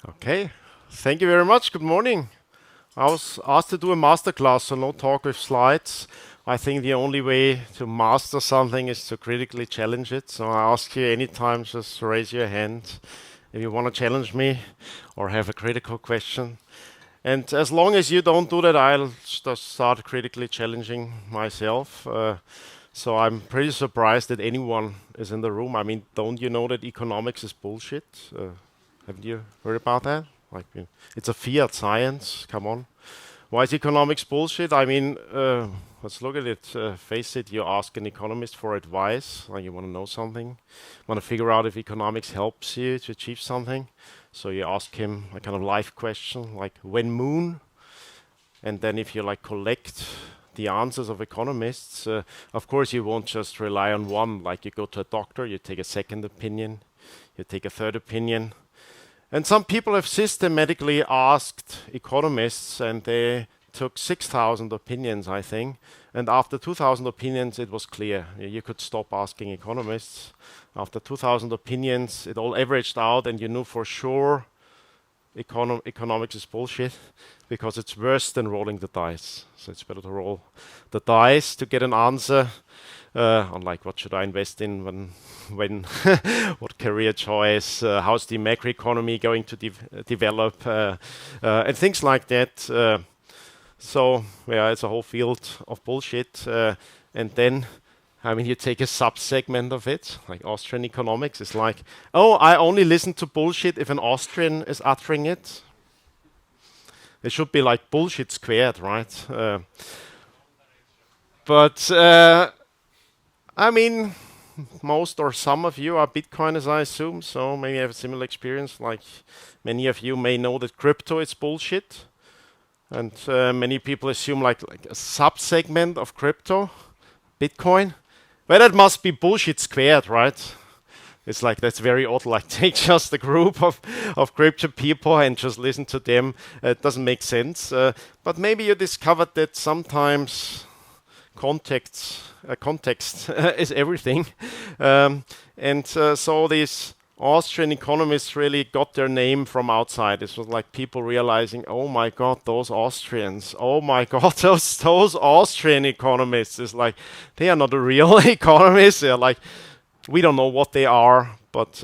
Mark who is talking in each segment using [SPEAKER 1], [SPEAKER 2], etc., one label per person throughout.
[SPEAKER 1] Okay, thank you very much. Good morning. I was asked to do a master class, so no talk with slides. I think the only way to master something is to critically challenge it. So I ask you anytime, just raise your hand if you want to challenge me or have a critical question. And as long as you don't do that, I'll just start critically challenging myself. So I'm pretty surprised that anyone is in the room. I mean, don't you know that economics is bullshit? Haven't you heard about that? It's a fiat science. Come on. Why is economics bullshit? I mean, let's look at it. Face it. You ask an economist for advice, like you want to know something, want to figure out if economics helps you to achieve something. So you ask him a kind of life question, like when moon, and then if you like collect the answers of economists, of course you won't just rely on one. Like you go to a doctor, you take a second opinion, you take a third opinion. And some people have systematically asked economists, and they took 6,000 opinions, I think. And after 2,000 opinions, it was clear. You could stop asking economists. After 2,000 opinions, it all averaged out, and you knew for sure economics is bullshit because it's worse than rolling the dice. So it's better to roll the dice to get an answer. Unlike what should I invest in when what career choice, how's the macroeconomy going to develop, and things like that. So yeah, it's a whole field of bullshit. And then, I mean, you take a sub-segment of it, like Austrian economics. It's like, oh, I only listen to bullshit if an Austrian is uttering it. It should be like bullshit squared, right? But I mean, most or some of you are Bitcoiners, I assume, so maybe you have a similar experience. Like many of you may know that crypto is bullshit, and many people assume like a sub-segment of crypto, Bitcoin. Well, that must be bullshit squared, right? It's like that's very odd. Like take just a group of crypto people and just listen to them. It doesn't make sense. But maybe you discovered that sometimes context is everything. So these Austrian economists really got their name from outside. This was like people realizing, oh my God, those Austrians. Oh my God, those Austrian economists. It's like they are not a real economists. They're like we don't know what they are, but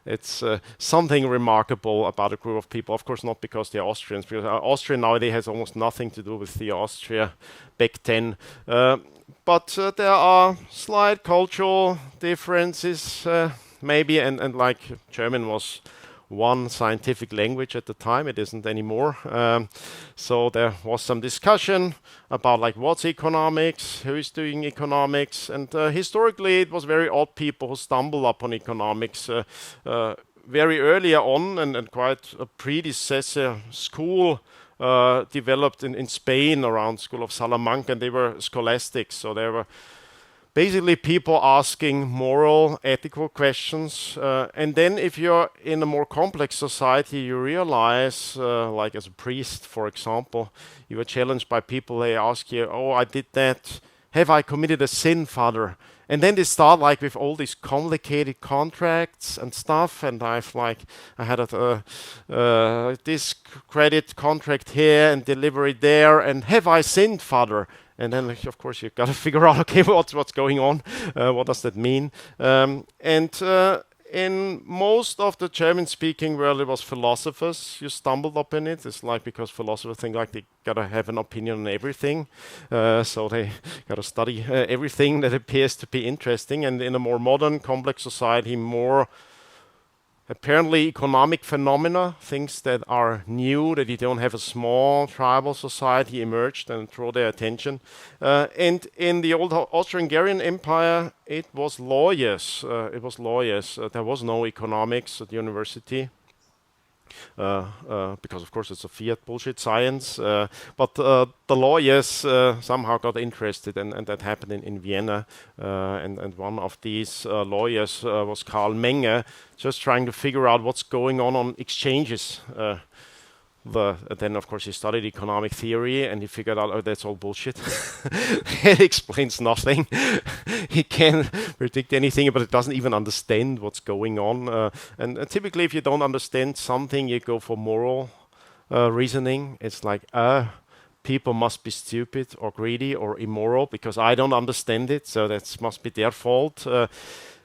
[SPEAKER 1] it's something remarkable about a group of people. Of course, not because they're Austrians, because Austria nowadays has almost nothing to do with the Austria back then. But there are slight cultural differences, maybe, and like German was one scientific language at the time. It isn't anymore. So there was some discussion about like what's economics, who is doing economics, and historically it was very odd people who stumbled upon economics very earlier on, and quite a predecessor school developed in Spain around School of Salamanca, and they were scholastics, so they were basically people asking moral, ethical questions. And then if you're in a more complex society, you realize, like as a priest, for example, you were challenged by people, they ask you, oh, I did that. Have I committed a sin, Father? And then they start like with all these complicated contracts and stuff. And I had this credit contract here and delivery there. And have I sinned, Father? And then, of course, you've got to figure out, okay, what's going on? What does that mean? In most of the German-speaking world, it was philosophers. You stumbled upon it. It's like because philosophers think like they gotta have an opinion on everything, so they gotta study everything that appears to be interesting. And in a more modern, complex society, more apparently economic phenomena, things that are new, that you don't have a small tribal society emerged and draw their attention. And in the old Austro-Hungarian Empire, it was lawyers. There was no economics at university. Because of course it's a fiat bullshit science, but the lawyers somehow got interested, and that happened in Vienna, and one of these lawyers was Karl Menger, just trying to figure out what's going on exchanges. then of course he studied economic theory and he figured out, oh, that's all bullshit. It explains nothing. He can't predict anything, but it doesn't even understand what's going on. And typically, if you don't understand something, you go for moral reasoning. It's like, people must be stupid or greedy or immoral because I don't understand it, so that must be their fault.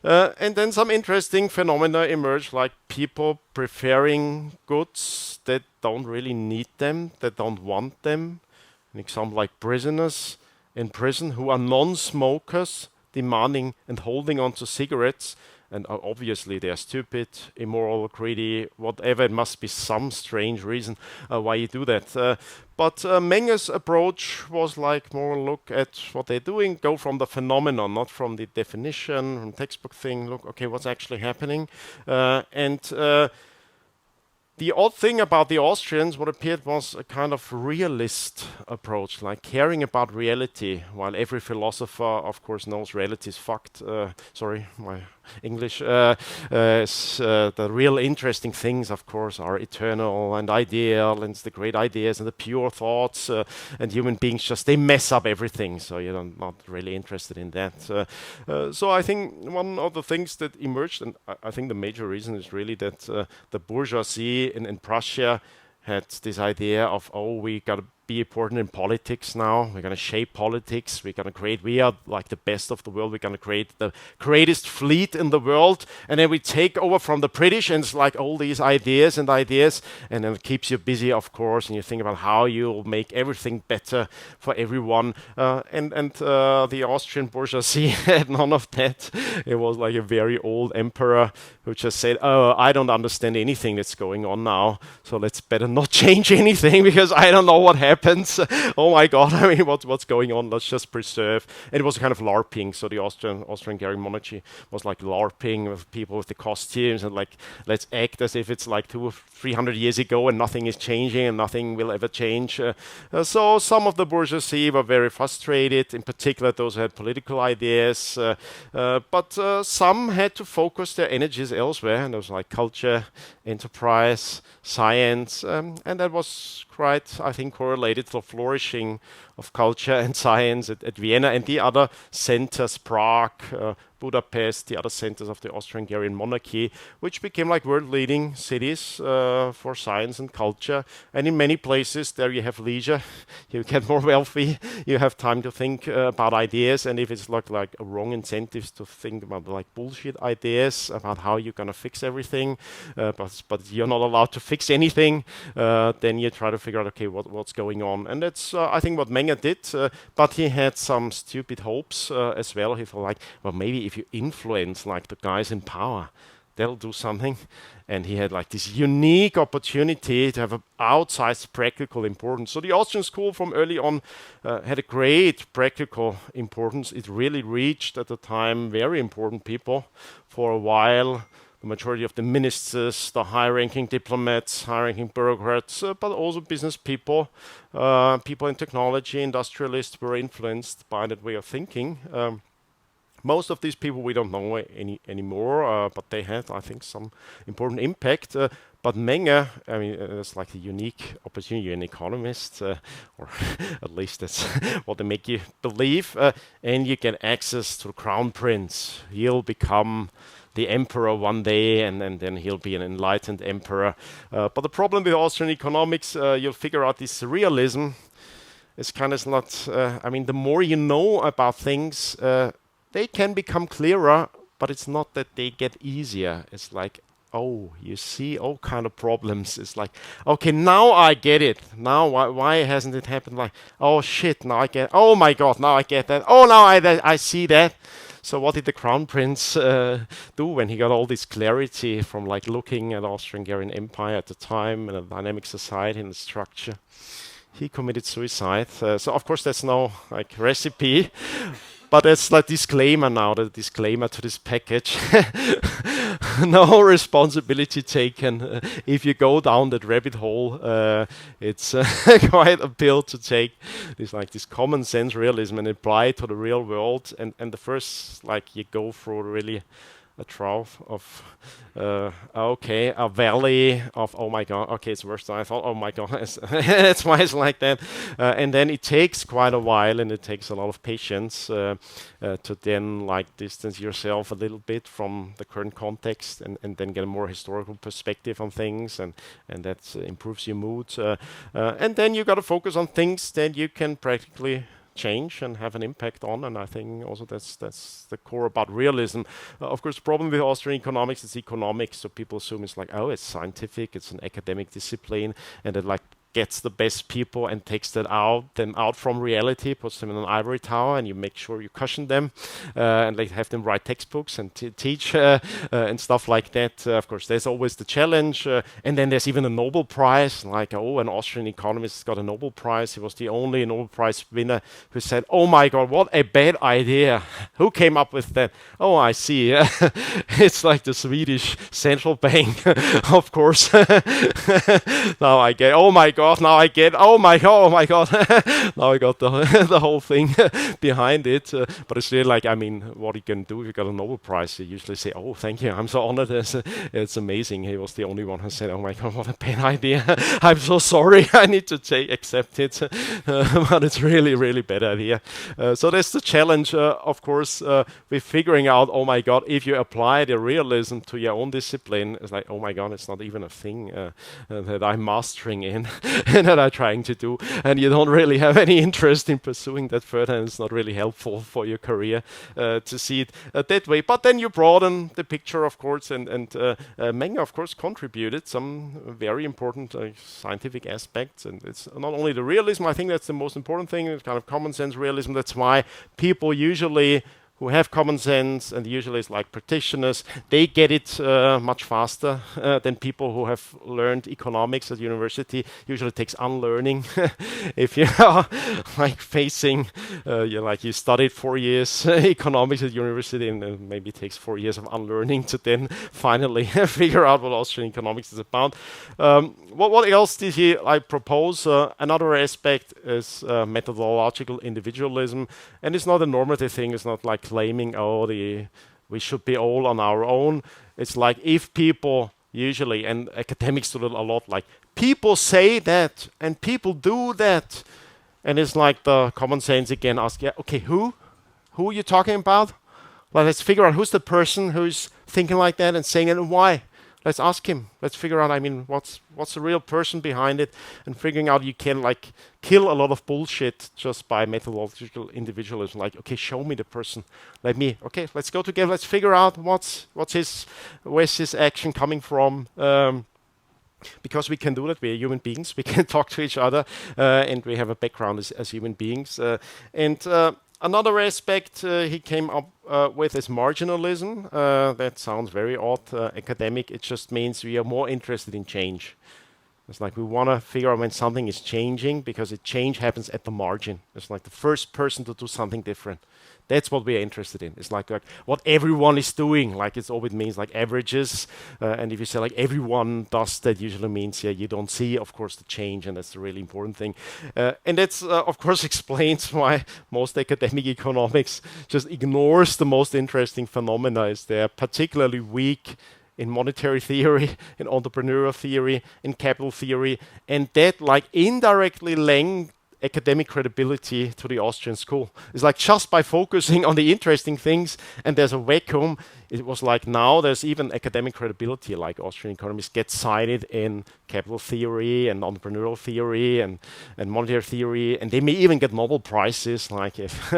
[SPEAKER 1] And then some interesting phenomena emerge, like people preferring goods that don't really need them, that don't want them. An example like prisoners in prison who are non-smokers demanding and holding on to cigarettes, and obviously they are stupid, immoral, greedy, whatever. It must be some strange reason why you do that. But Menger's approach was like more look at what they're doing, go from the phenomenon, not from the definition, from textbook thing. Look, okay, what's actually happening, and the odd thing about the Austrians, what appeared was a kind of realist approach, like caring about reality, while every philosopher, of course, knows reality is fucked. Sorry, my English. The real interesting things, of course, are eternal and ideal, and it's the great ideas and the pure thoughts, and human beings just, they mess up everything, so you're not really interested in that. So I think one of the things that emerged, and I think the major reason is really that the bourgeoisie in Prussia had this idea of, oh, we got to be important in politics now. We're going to shape politics. We're going to create, we are like the best of the world. We're going to create the greatest fleet in the world. And then we take over from the British, and it's like all these ideas. And then it keeps you busy, of course. And you think about how you'll make everything better for everyone. And the Austrian bourgeoisie had none of that. It was like a very old emperor who just said, oh, I don't understand anything that's going on now. So let's better not change anything because I don't know what happened. Oh my God! I mean, what's going on? Let's just preserve. And it was a kind of LARPing. So the Austrian-Hungarian monarchy was like LARPing with people with the costumes and like, let's act as if it's like 200 or 300 years ago and nothing is changing and nothing will ever change. So some of the bourgeoisie were very frustrated, in particular those who had political ideas. But some had to focus their energies elsewhere, and it was like culture, enterprise, science, and that was quite, I think, correlated to the flourishing of culture and science at Vienna and the other centers, Prague, Budapest, the other centers of the Austrian-Hungarian monarchy, which became like world-leading cities for science and culture. And in many places, there you have leisure, you get more wealthy, you have time to think about ideas. And if it's like wrong incentives to think about like bullshit ideas about how you're gonna fix everything, but you're not allowed to fix anything, then you try to figure out, okay, what's going on. And that's, I think, what Menger did. But he had some stupid hopes as well. He thought like, well, maybe if you influence like the guys in power, they'll do something. And he had like this unique opportunity to have an outsized practical importance. So the Austrian school from early on had a great practical importance. It really reached at the time very important people. For a while, the majority of the ministers, the high-ranking diplomats, high-ranking bureaucrats, but also business people, people in technology, industrialists were influenced by that way of thinking. Most of these people we don't know anymore, but they had, I think, some important impact. But Menger, I mean, it's like a unique opportunity. You're an economist, or at least that's what they make you believe, and you get access to the crown prince. He'll become the emperor one day, and then he'll be an enlightened emperor. But the problem with Austrian economics, you'll figure out this realism. It's kind of not, I mean, the more you know about things, they can become clearer, but it's not that they get easier. It's like, oh, you see all kind of problems. It's like, okay, now I get it. Now, why hasn't it happened? Like, oh shit, now I get, oh my God, now I get that. Oh, now I see that. So what did the crown prince do when he got all this clarity from like looking at Austrian-Hungarian Empire at the time and a dynamic society and the structure? He committed suicide. So of course that's no like recipe. But it's like disclaimer now, the disclaimer to this package. No responsibility taken. If you go down that rabbit hole, it's quite a pill to take. It's like this common sense realism and apply it to the real world. And the first, like, you go through really a trough of okay, a valley of oh my god, okay, it's worse than I thought. Oh my god, it's why it's like that. And then it takes quite a while, and it takes a lot of patience to then like distance yourself a little bit from the current context, and then get a more historical perspective on things, and that improves your mood. And then you got to focus on things that you can practically change and have an impact on, and I think also that's the core about realism. Of course, the problem with Austrian economics is economics, so people assume it's like, oh, it's scientific, it's an academic discipline, and it like gets the best people and takes them out from reality, puts them in an ivory tower, and you make sure you cushion them and like have them write textbooks and teach and stuff like that. Of course, there's always the challenge, and then there's even a Nobel Prize. Like, oh, an Austrian economist got a Nobel Prize. He was the only Nobel Prize winner who said, "Oh my God, what a bad idea! Who came up with that?" Oh, I see. It's like the Swedish central bank, of course. Now I get. Oh my God! Now I get. Oh my God! Oh my God! Now I got the the whole thing behind it. But it's really like, I mean, what you can do if you got a Nobel Prize? You usually say, "Oh, thank you. I'm so honored." It's amazing. He was the only one who said, "Oh my God, what a bad idea! I'm so sorry. I need to accept it." But it's really, really bad idea. So that's the challenge, of course, with figuring out. Oh my God, if you apply the realism to your own discipline, it's like, oh my God, it's not even a thing that I'm mastering in and that I'm trying to do, and you don't really have any interest in pursuing that further, and it's not really helpful for your career to see it that way. But then you broaden the picture, of course, and Menger, of course, contributed some very important scientific aspects, and it's not only the realism. I think that's the most important thing. It's kind of common sense realism. That's why people usually who have common sense, and usually it's like practitioners, they get it much faster than people who have learned economics at university. Usually it takes unlearning. If you are like facing, you studied 4 years economics at university, and maybe it takes 4 years of unlearning to then finally figure out what Austrian economics is about. What else did he propose? Another aspect is methodological individualism, and it's not a normative thing. It's not like claiming, we should be all on our own. It's like if people usually, and academics do it a lot, like people say that and people do that, and it's like the common sense again. Ask, yeah, okay, who are you talking about? Well, let's figure out who's the person who's thinking like that and saying it, and why. Let's ask him. Let's figure out, I mean, what's the real person behind it, and figuring out you can like kill a lot of bullshit just by methodological individualism. Like, okay, show me the person. Let's go together. Let's figure out where's his action coming from. Because we can do that, we are human beings. We can talk to each other, and we have a background as human beings. Another aspect he came up with is marginalism. That sounds very odd, academic. It just means we are more interested in change. It's like we want to figure out when something is changing, because change happens at the margin. It's like the first person to do something different. That's what we are interested in. It's like what everyone is doing. Like it's all it means, like averages. And if you say like everyone does that, usually means you don't see, of course, the change, and that's the really important thing. And that's, of course, explains why most academic economics just ignores the most interesting phenomena. Is they're particularly weak in monetary theory, in entrepreneurial theory, in capital theory, and that like indirectly lend academic credibility to the Austrian school. It's like just by focusing on the interesting things and there's a vacuum, it was like now there's even academic credibility, like Austrian economists get cited in capital theory and entrepreneurial theory and monetary theory, and they may even get Nobel Prizes, like if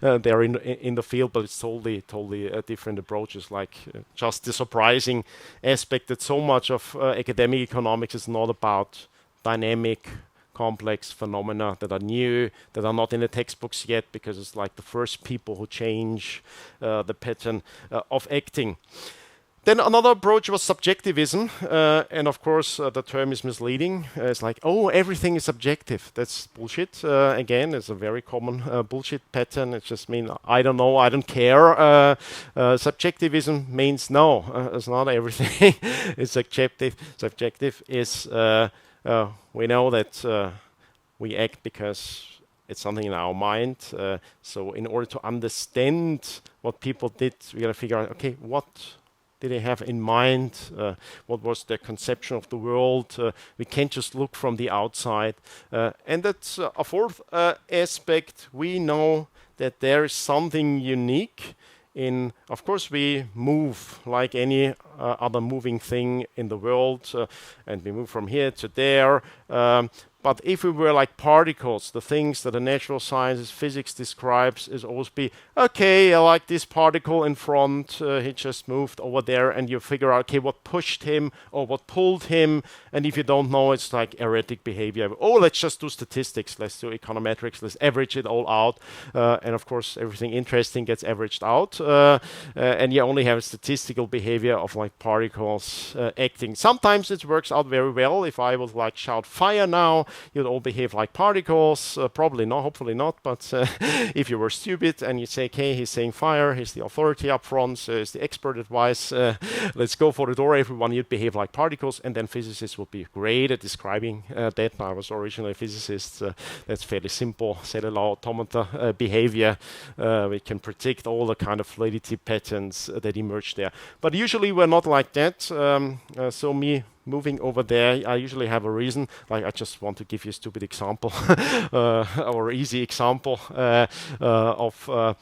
[SPEAKER 1] they're in the field, but it's totally different approaches. Like just the surprising aspect that so much of academic economics is not about dynamic complex phenomena that are new, that are not in the textbooks yet, because it's like the first people who change the pattern of acting. Then another approach was subjectivism, and of course the term is misleading. It's like, oh, everything is subjective. That's bullshit. Again, it's a very common bullshit pattern. It just means, I don't know, I don't care. Subjectivism means no, it's not everything. It's subjective. Subjective is we know that we act because it's something in our mind. So in order to understand what people did, we got to figure out, okay, what did they have in mind? What was their conception of the world? We can't just look from the outside. And that's a fourth aspect. We know that there is something unique in, of course, we move like any other moving thing in the world, and we move from here to there. But if we were like particles, the things that the natural sciences, physics describes is always be, okay, I like this particle in front, he just moved over there, and you figure out, okay, what pushed him or what pulled him. And if you don't know, it's like erratic behavior. Oh, let's just do statistics, let's do econometrics, let's average it all out. And of course, everything interesting gets averaged out. And you only have statistical behavior of like particles acting. Sometimes it works out very well. If I would like shout fire now, you'd all behave like particles. Probably not, hopefully not. But if you were stupid and you say, okay, he's saying fire, he's the authority up front, so he's the expert advice, let's go for the door, everyone, you'd behave like particles. And then physicists would be great at describing that. I was originally a physicist. That's fairly simple cellular automata behavior. We can predict all the kind of fluidity patterns that emerge there. But usually we're not like that. So me moving over there, I usually have a reason. Like I just want to give you a stupid example or easy example of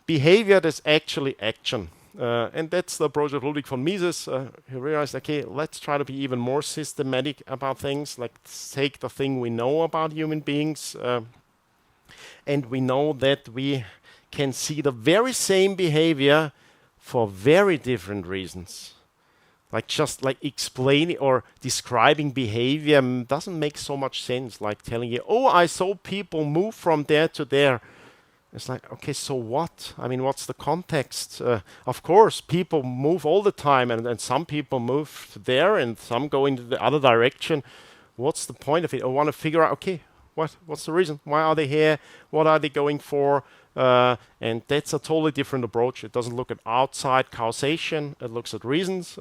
[SPEAKER 1] behavior that's actually action. And that's the approach of Ludwig von Mises. He realized, okay, let's try to be even more systematic about things. Like take the thing we know about human beings, and we know that we can see the very same behavior for very different reasons. Like just like explaining or describing behavior doesn't make so much sense. Like telling you, oh, I saw people move from there to there. It's like, okay, so what? I mean, what's the context? Of course, people move all the time, and some people move there, and some go into the other direction. What's the point of it? I want to figure out, okay, what's the reason? Why are they here? What are they going for? And that's a totally different approach. It doesn't look at outside causation, it looks at reasons,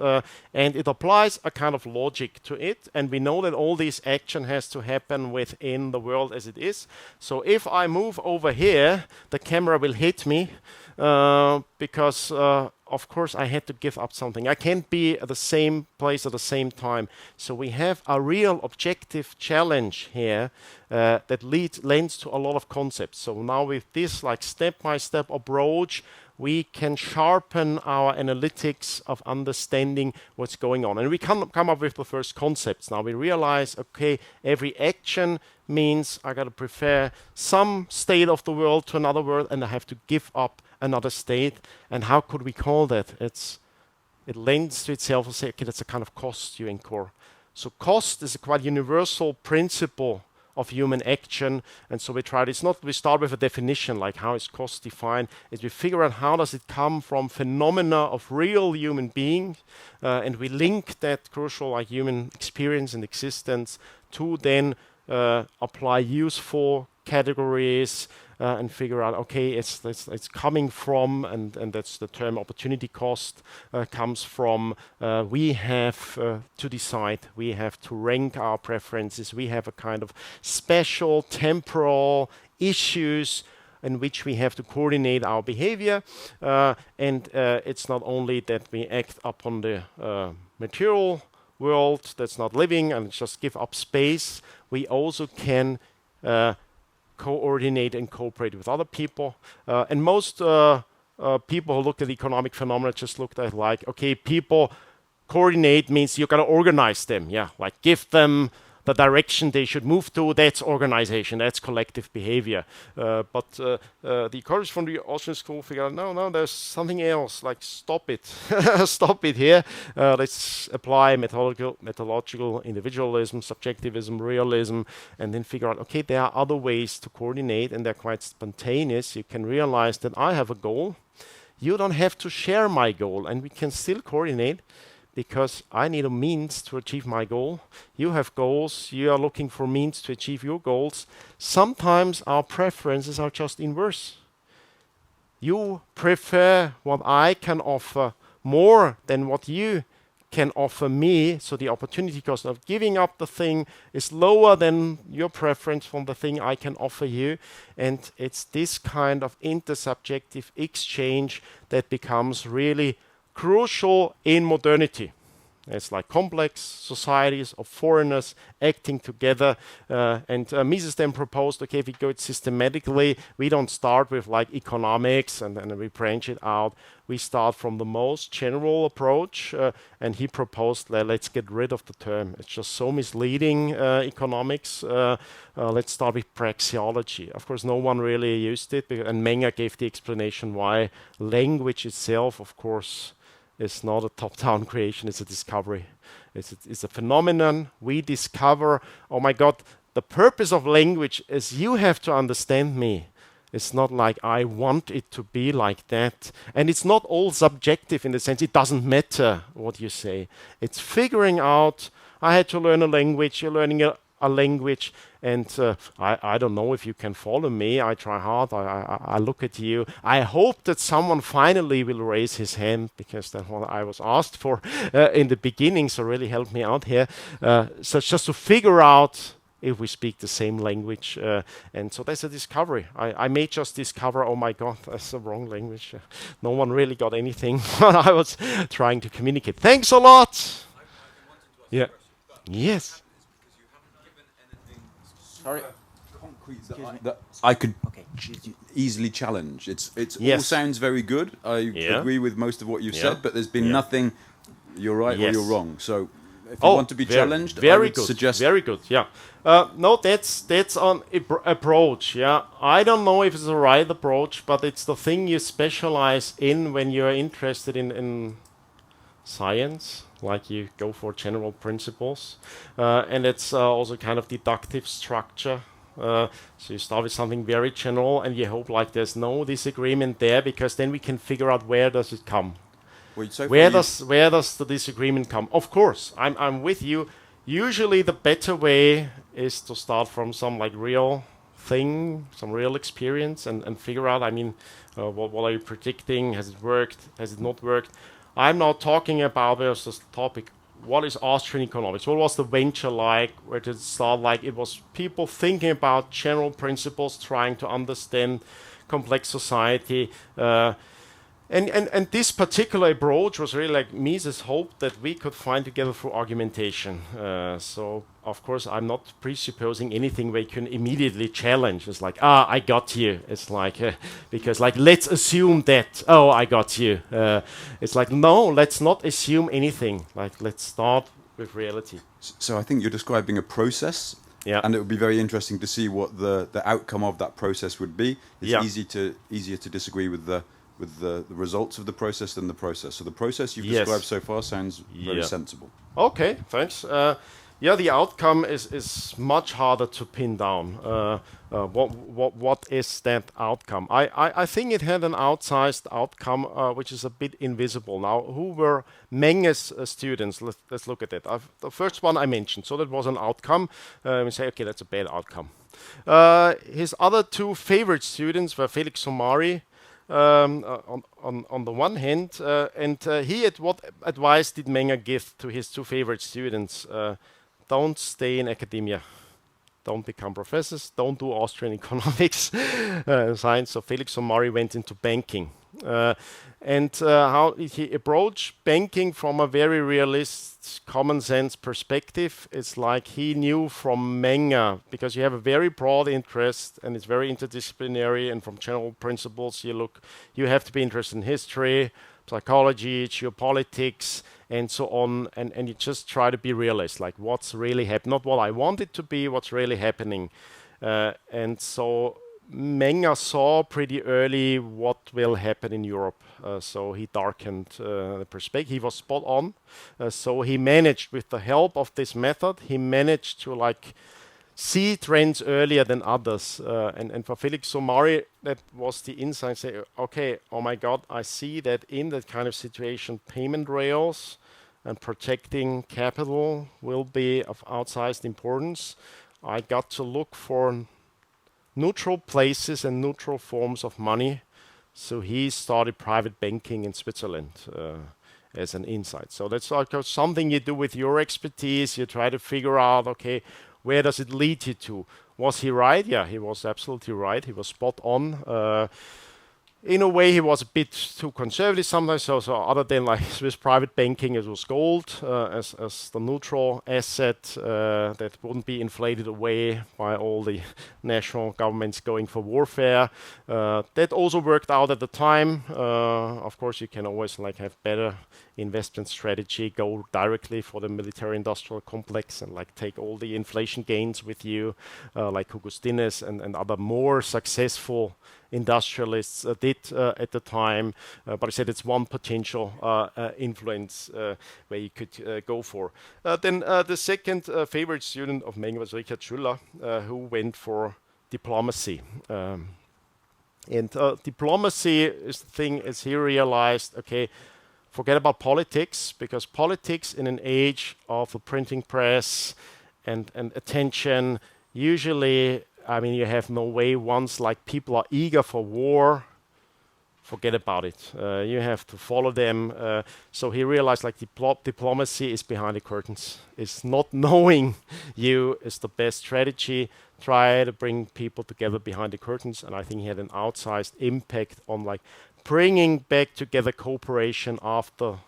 [SPEAKER 1] and it applies a kind of logic to it. And we know that all this action has to happen within the world as it is. So if I move over here, the camera will hit me because of course I had to give up something. I can't be at the same place at the same time. So we have a real objective challenge here that lends to a lot of concepts. So now with this like step-by-step approach, we can sharpen our analytics of understanding what's going on. And we come up with the first concepts. Now we realize, okay, every action means I got to prefer some state of the world to another world, and I have to give up another state. And how could we call that? It lends to itself and say, okay, that's a kind of cost you incur. So cost is a quite universal principle of human action, and so we start with a definition, like how is cost defined, is we figure out how does it come from phenomena of real human beings, and we link that crucial like human experience and existence to then apply useful categories and figure out, okay, it's coming from, and that's the term opportunity cost, comes from, we have to decide, we have to rank our preferences, we have a kind of special temporal issues in which we have to coordinate our behavior, and it's not only that we act upon the material world that's not living and just give up space, we also can coordinate and cooperate with other people. And most people who look at economic phenomena just looked at like, okay, people coordinate means you got to organize them. Yeah, like give them the direction they should move to. That's organization. That's collective behavior. But the economists from the Austrian school figure out, no, there's something else. Like stop it, stop it here. Let's apply methodological individualism, subjectivism, realism, and then figure out, okay, there are other ways to coordinate, and they're quite spontaneous. You can realize that I have a goal. You don't have to share my goal, and we can still coordinate, because I need a means to achieve my goal. You have goals, you are looking for means to achieve your goals. Sometimes our preferences are just inverse. You prefer what I can offer more than what you can offer me, so the opportunity cost of giving up the thing is lower than your preference from the thing I can offer you. And it's this kind of intersubjective exchange that becomes really crucial in modernity. It's like complex societies of foreigners acting together. And Mises then proposed, okay, if we go it systematically, we don't start with like economics and then we branch it out. We start from the most general approach. And he proposed, let's get rid of the term. It's just so misleading, economics. Let's start with praxeology. Of course, no one really used it. And Menger gave the explanation why language itself, of course, it's not a top-down creation, it's a discovery. It's a phenomenon. We discover, oh my God, the purpose of language is you have to understand me. It's not like I want it to be like that. And it's not all subjective in the sense it doesn't matter what you say. It's figuring out, I had to learn a language, you're learning a language, and I don't know if you can follow me. I try hard, I look at you. I hope that someone finally will raise his hand, because that's what I was asked for in the beginning, so really help me out here. So just to figure out if we speak the same language. And so that's a discovery. I may just discover, oh my God, that's the wrong language. No one really got anything I was trying to communicate. Thanks a lot. Yeah. Yes.
[SPEAKER 2] Sorry. Concrete that I could easily challenge. It's all sounds very good. I agree with most of what you've said, but there's been nothing. You're right or you're wrong. So if you want to be challenged, I would suggest.
[SPEAKER 1] Very good. Yeah. No, that's on approach. Yeah. I don't know if it's the right approach, but it's the thing you specialize in when you're interested in science. Like you go for general principles, and it's also kind of deductive structure. So you start with something very general, and you hope like there's no disagreement there, because then we can figure out where does it come.
[SPEAKER 2] Well, so
[SPEAKER 1] where does the disagreement come? Of course, I'm with you. Usually, the better way is to start from some like real thing, some real experience, and figure out. I mean, what are you predicting? Has it worked? Has it not worked? I'm not talking about this topic. What is Austrian economics? What was the venture like? Where did it start? Like it was people thinking about general principles, trying to understand complex society. And this particular approach was really like Mises' hope that we could find together through argumentation. So, of course, I'm not presupposing anything where you can immediately challenge. It's like, I got you. It's like, because like, let's assume that, I got you. It's like, no, let's not assume anything. Like, let's start with reality.
[SPEAKER 2] So I think you're describing a process.
[SPEAKER 1] Yeah.
[SPEAKER 2] And it would be very interesting to see what the outcome of that process would be. It's easier to disagree with the results of the process than the process. So the process you've described so far sounds very sensible.
[SPEAKER 1] Okay, thanks. The outcome is much harder to pin down. What is that outcome? I think it had an outsized outcome, which is a bit invisible. Now, who were Menger's students? Let's look at it. The first one I mentioned, so that was an outcome. We say, okay, that's a bad outcome. His other two favorite students were Felix Somari, on the one hand, and what advice did Menger give to his two favorite students? Don't stay in academia. Don't become professors. Don't do Austrian economics science. So Felix Somari went into banking. And how he approached banking from a very realist, common sense perspective. It's like he knew from Menger, because you have a very broad interest and it's very interdisciplinary, and from general principles you have to be interested in history, psychology, geopolitics, and so on, and you just try to be realist, like what's really happening, not what I want it to be, what's really happening. And so Menger saw pretty early what will happen in Europe, so he darkened the perspective. He was spot on. So he managed, with the help of this method, he managed to like see trends earlier than others. And for Felix Somari, that was the insight. Say, okay, oh my God, I see that in that kind of situation, payment rails and protecting capital will be of outsized importance. I got to look for neutral places and neutral forms of money. So he started private banking in Switzerland as an insight. So that's like something you do with your expertise. You try to figure out, okay, where does it lead you to? Was he right? Yeah, he was absolutely right. He was spot on. in a way, he was a bit too conservative sometimes. So other than like Swiss private banking, it was gold as the neutral asset that wouldn't be inflated away by all the national governments going for warfare. That also worked out at the time. Of course, you can always like have better investment strategy, go directly for the military-industrial complex and like take all the inflation gains with you, like Hugo Stinnes and other more successful industrialists did at the time. But I said it's one potential influence where you could go for. Then the second favorite student of Meng was Richard Schüller, who went for diplomacy. And diplomacy is the thing, as he realized, okay, forget about politics, because politics in an age of the printing press and attention, usually, I mean, you have no way. Once like people are eager for war, forget about it. You have to follow them. So he realized like diplomacy is behind the curtains. It's not knowing you is the best strategy. Try to bring people together behind the curtains. And I think he had an outsized impact on like bringing back together cooperation after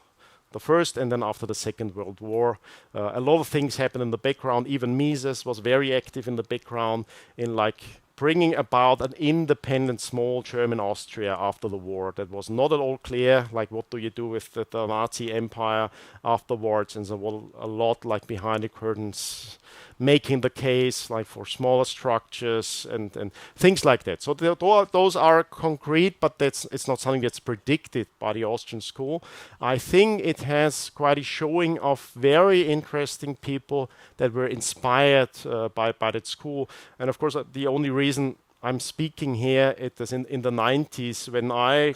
[SPEAKER 1] the First and then after the Second World War. A lot of things happened in the background. Even Mises was very active in the background in like bringing about an independent small German Austria after the war. That was not at all clear, like what do you do with the Nazi empire afterwards, and so a lot like behind the curtains, making the case like for smaller structures and things like that. So those are concrete, but it's not something that's predicted by the Austrian school. I think it has quite a showing of very interesting people that were inspired by that school. And of course, the only reason I'm speaking here, it is in the 90s when I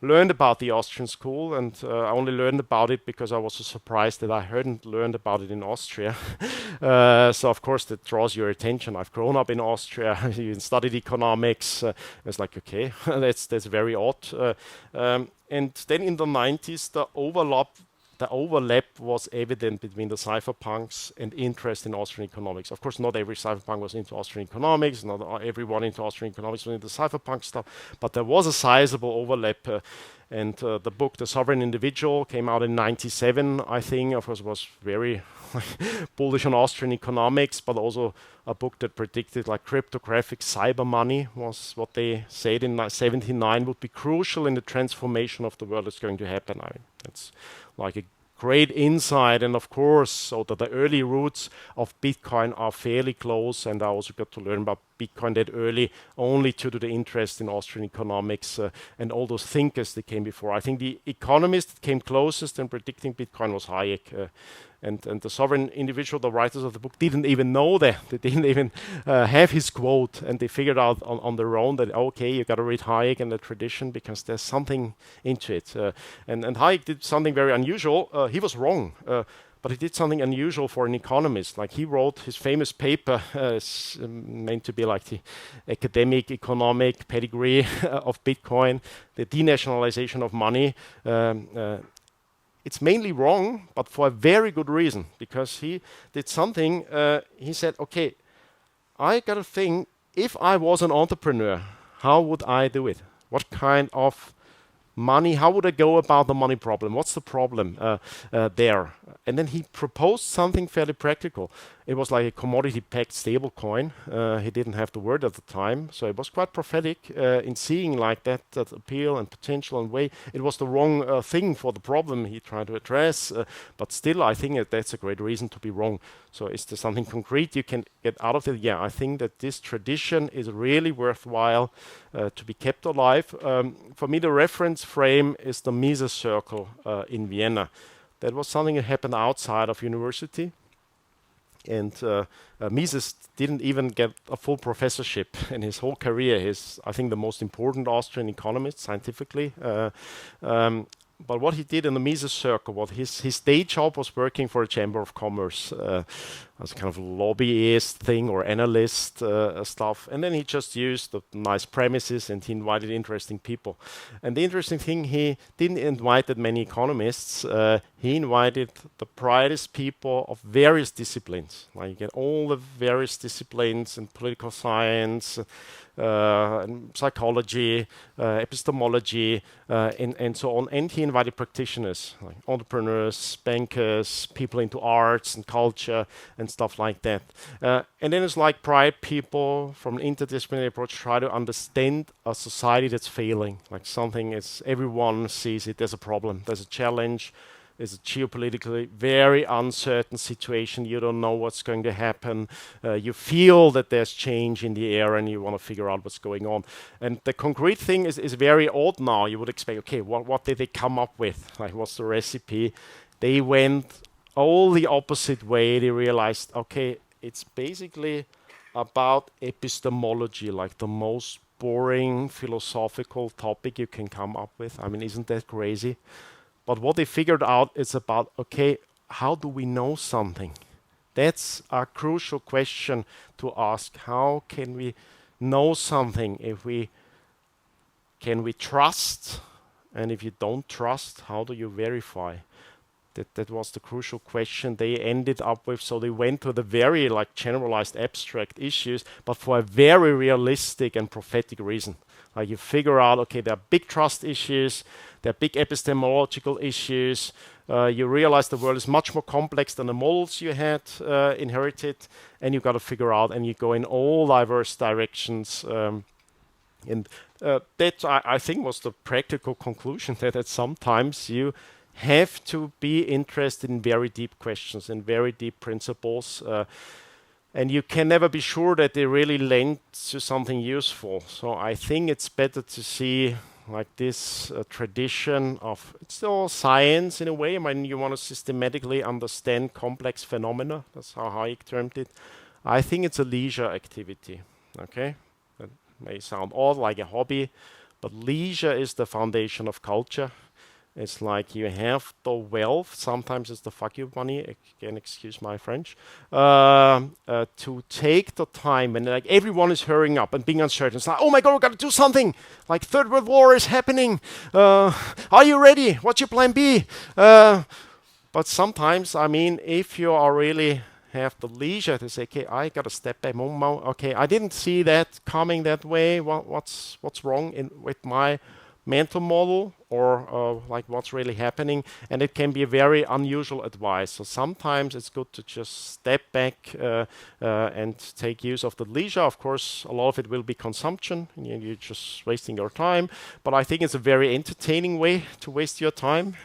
[SPEAKER 1] learned about the Austrian school, and I only learned about it because I was so surprised that I hadn't learned about it in Austria. So of course that draws your attention. I've grown up in Austria, you studied economics. It's like, okay, that's very odd. And then in the 90s, the overlap was evident between the cypherpunks and interest in Austrian economics. Of course, not every cypherpunk was into Austrian economics, not everyone into Austrian economics was into cypherpunk stuff, but there was a sizable overlap. And the book, The Sovereign Individual, came out in 97, I think. Of course, was very bullish on Austrian economics, but also a book that predicted like cryptographic cyber money was what they said in 79 would be crucial in the transformation of the world that's going to happen. I mean, that's like a great insight, and of course, so that the early roots of Bitcoin are fairly close, and I also got to learn about Bitcoin that early only due to the interest in Austrian economics and all those thinkers that came before. I think the economist that came closest in predicting Bitcoin was Hayek. And the Sovereign Individual, the writers of the book, didn't even know that. They didn't even have his quote, and they figured out on their own that, okay, you got to read Hayek and the tradition because there's something into it. And Hayek did something very unusual. He was wrong, but he did something unusual for an economist. Like he wrote his famous paper, meant to be like the academic economic pedigree of Bitcoin, the denationalization of money. It's mainly wrong, but for a very good reason, because he did something. He said, okay, I got to think, if I was an entrepreneur, how would I do it? What kind of money, how would I go about the money problem? What's the problem there? And then he proposed something fairly practical. It was like a commodity-pegged stable coin. He didn't have the word at the time, so it was quite prophetic in seeing like that appeal and potential and way. It was the wrong thing for the problem he tried to address, but still I think that's a great reason to be wrong. So is there something concrete you can get out of it? Yeah, I think that this tradition is really worthwhile to be kept alive. For me, the reference frame is the Mises Circle in Vienna. That was something that happened outside of university. And Mises didn't even get a full professorship in his whole career. He's, I think, the most important Austrian economist scientifically. But what he did in the Mises Circle, his day job was working for a chamber of commerce. as a kind of lobbyist thing or analyst stuff. And then he just used the nice premises and he invited interesting people. And the interesting thing, he didn't invite that many economists. He invited the brightest people of various disciplines. Like you get all the various disciplines in political science, and psychology, epistemology, and so on. And he invited practitioners, like entrepreneurs, bankers, people into arts and culture and stuff like that. And then it's like bright people from an interdisciplinary approach try to understand a society that's failing. Like something is, everyone sees it, there's a problem, there's a challenge. It's a geopolitically very uncertain situation. You don't know what's going to happen. You feel that there's change in the air and you want to figure out what's going on. And the concrete thing is very odd now. You would expect, okay, what did they come up with? Like, what's the recipe? They went all the opposite way. They realized, okay, it's basically about epistemology, like the most boring philosophical topic you can come up with. I mean, isn't that crazy? But what they figured out is about, okay, how do we know something? That's a crucial question to ask. How can we know something? Can we trust? And if you don't trust, how do you verify? That was the crucial question they ended up with. So they went to the very like generalized abstract issues, but for a very realistic and prophetic reason. Like you figure out, okay, there are big trust issues, there are big epistemological issues. You realize the world is much more complex than the models you had inherited, and you got to figure out, and you go in all diverse directions. And that I think was the practical conclusion that sometimes you have to be interested in very deep questions and very deep principles. And you can never be sure that they really lend to something useful. So I think it's better to see like this tradition of, it's still science in a way. I mean, you want to systematically understand complex phenomena. That's how Hayek termed it. I think it's a leisure activity, okay? That may sound odd, like a hobby, but leisure is the foundation of culture. It's like you have the wealth, sometimes it's the fuck you money, again, excuse my French, to take the time and like everyone is hurrying up and being uncertain. It's like, oh my God, we got to do something. Like Third World War is happening. Are you ready? What's your plan B? But sometimes, I mean, if you are really have the leisure to say, okay, I got to step back. Okay, I didn't see that coming that way. What's wrong with my mental model, or like what's really happening? And it can be a very unusual advice. So sometimes it's good to just step back and take use of the leisure. Of course, a lot of it will be consumption. You're just wasting your time. But I think it's a very entertaining way to waste your time,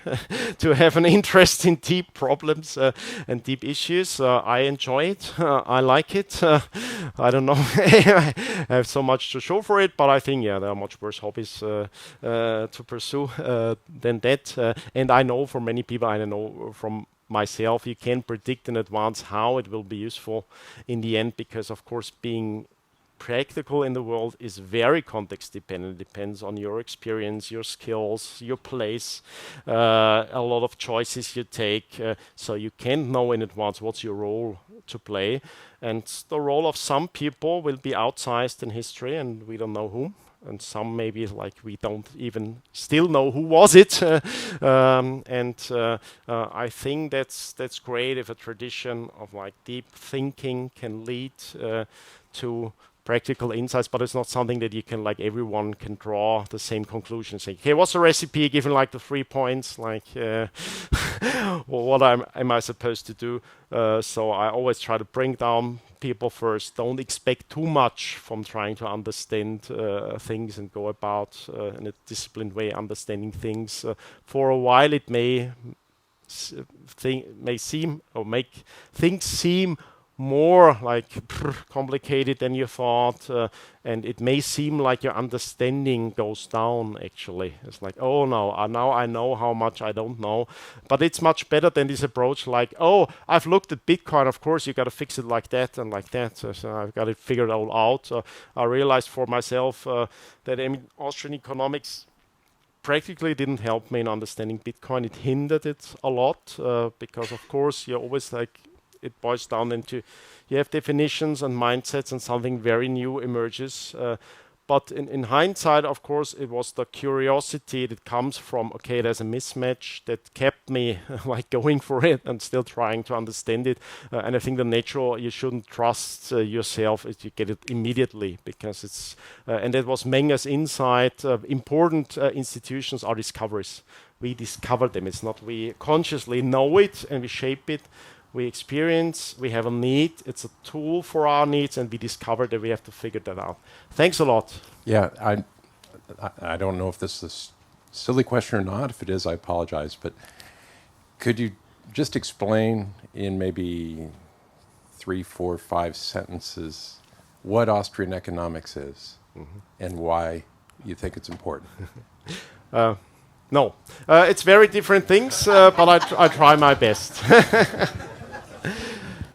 [SPEAKER 1] to have an interest in deep problems and deep issues. I enjoy it. I like it. I don't know. I have so much to show for it, but I think, yeah, there are much worse hobbies to pursue than that. And I know for many people, I know from myself, you can predict in advance how it will be useful in the end, because of course being practical in the world is very context dependent. It depends on your experience, your skills, your place, a lot of choices you take. So you can't know in advance what's your role to play. And the role of some people will be outsized in history, and we don't know whom. And some maybe like we don't even still know who was it. I think that's great if a tradition of like deep thinking can lead to practical insights, but it's not something that you can like everyone can draw the same conclusion. Say, okay, what's the recipe? Given like the 3 points, like well, what am I supposed to do? So I always try to bring down people first. Don't expect too much from trying to understand things and go about in a disciplined way understanding things. For a while, it may seem or make things seem more like complicated than you thought, and it may seem like your understanding goes down. Actually, it's like, oh no, now I know how much I don't know. But it's much better than this approach like, oh, I've looked at Bitcoin, of course you got to fix it like that and like that, so I've got it figured all out. I realized for myself that Austrian economics practically didn't help me in understanding Bitcoin. It hindered it a lot, because of course you're always like it boils down into you have definitions and mindsets, and something very new emerges. But in hindsight, of course, it was the curiosity that comes from, okay, there's a mismatch that kept me like going for it and still trying to understand it. And I think the natural, you shouldn't trust yourself if you get it immediately, because it's, and that was Menger's insight. Important institutions are discoveries. We discover them. It's not we consciously know it and we shape it. We experience, we have a need, it's a tool for our needs, and we discover that we have to figure that out. Thanks a lot.
[SPEAKER 3] Yeah, I don't know if this is a silly question or not. If it is, I apologize. But could you just explain in maybe 3, 4, 5 sentences what Austrian economics is and why you think it's important?
[SPEAKER 1] No, it's very different things, but I try my best.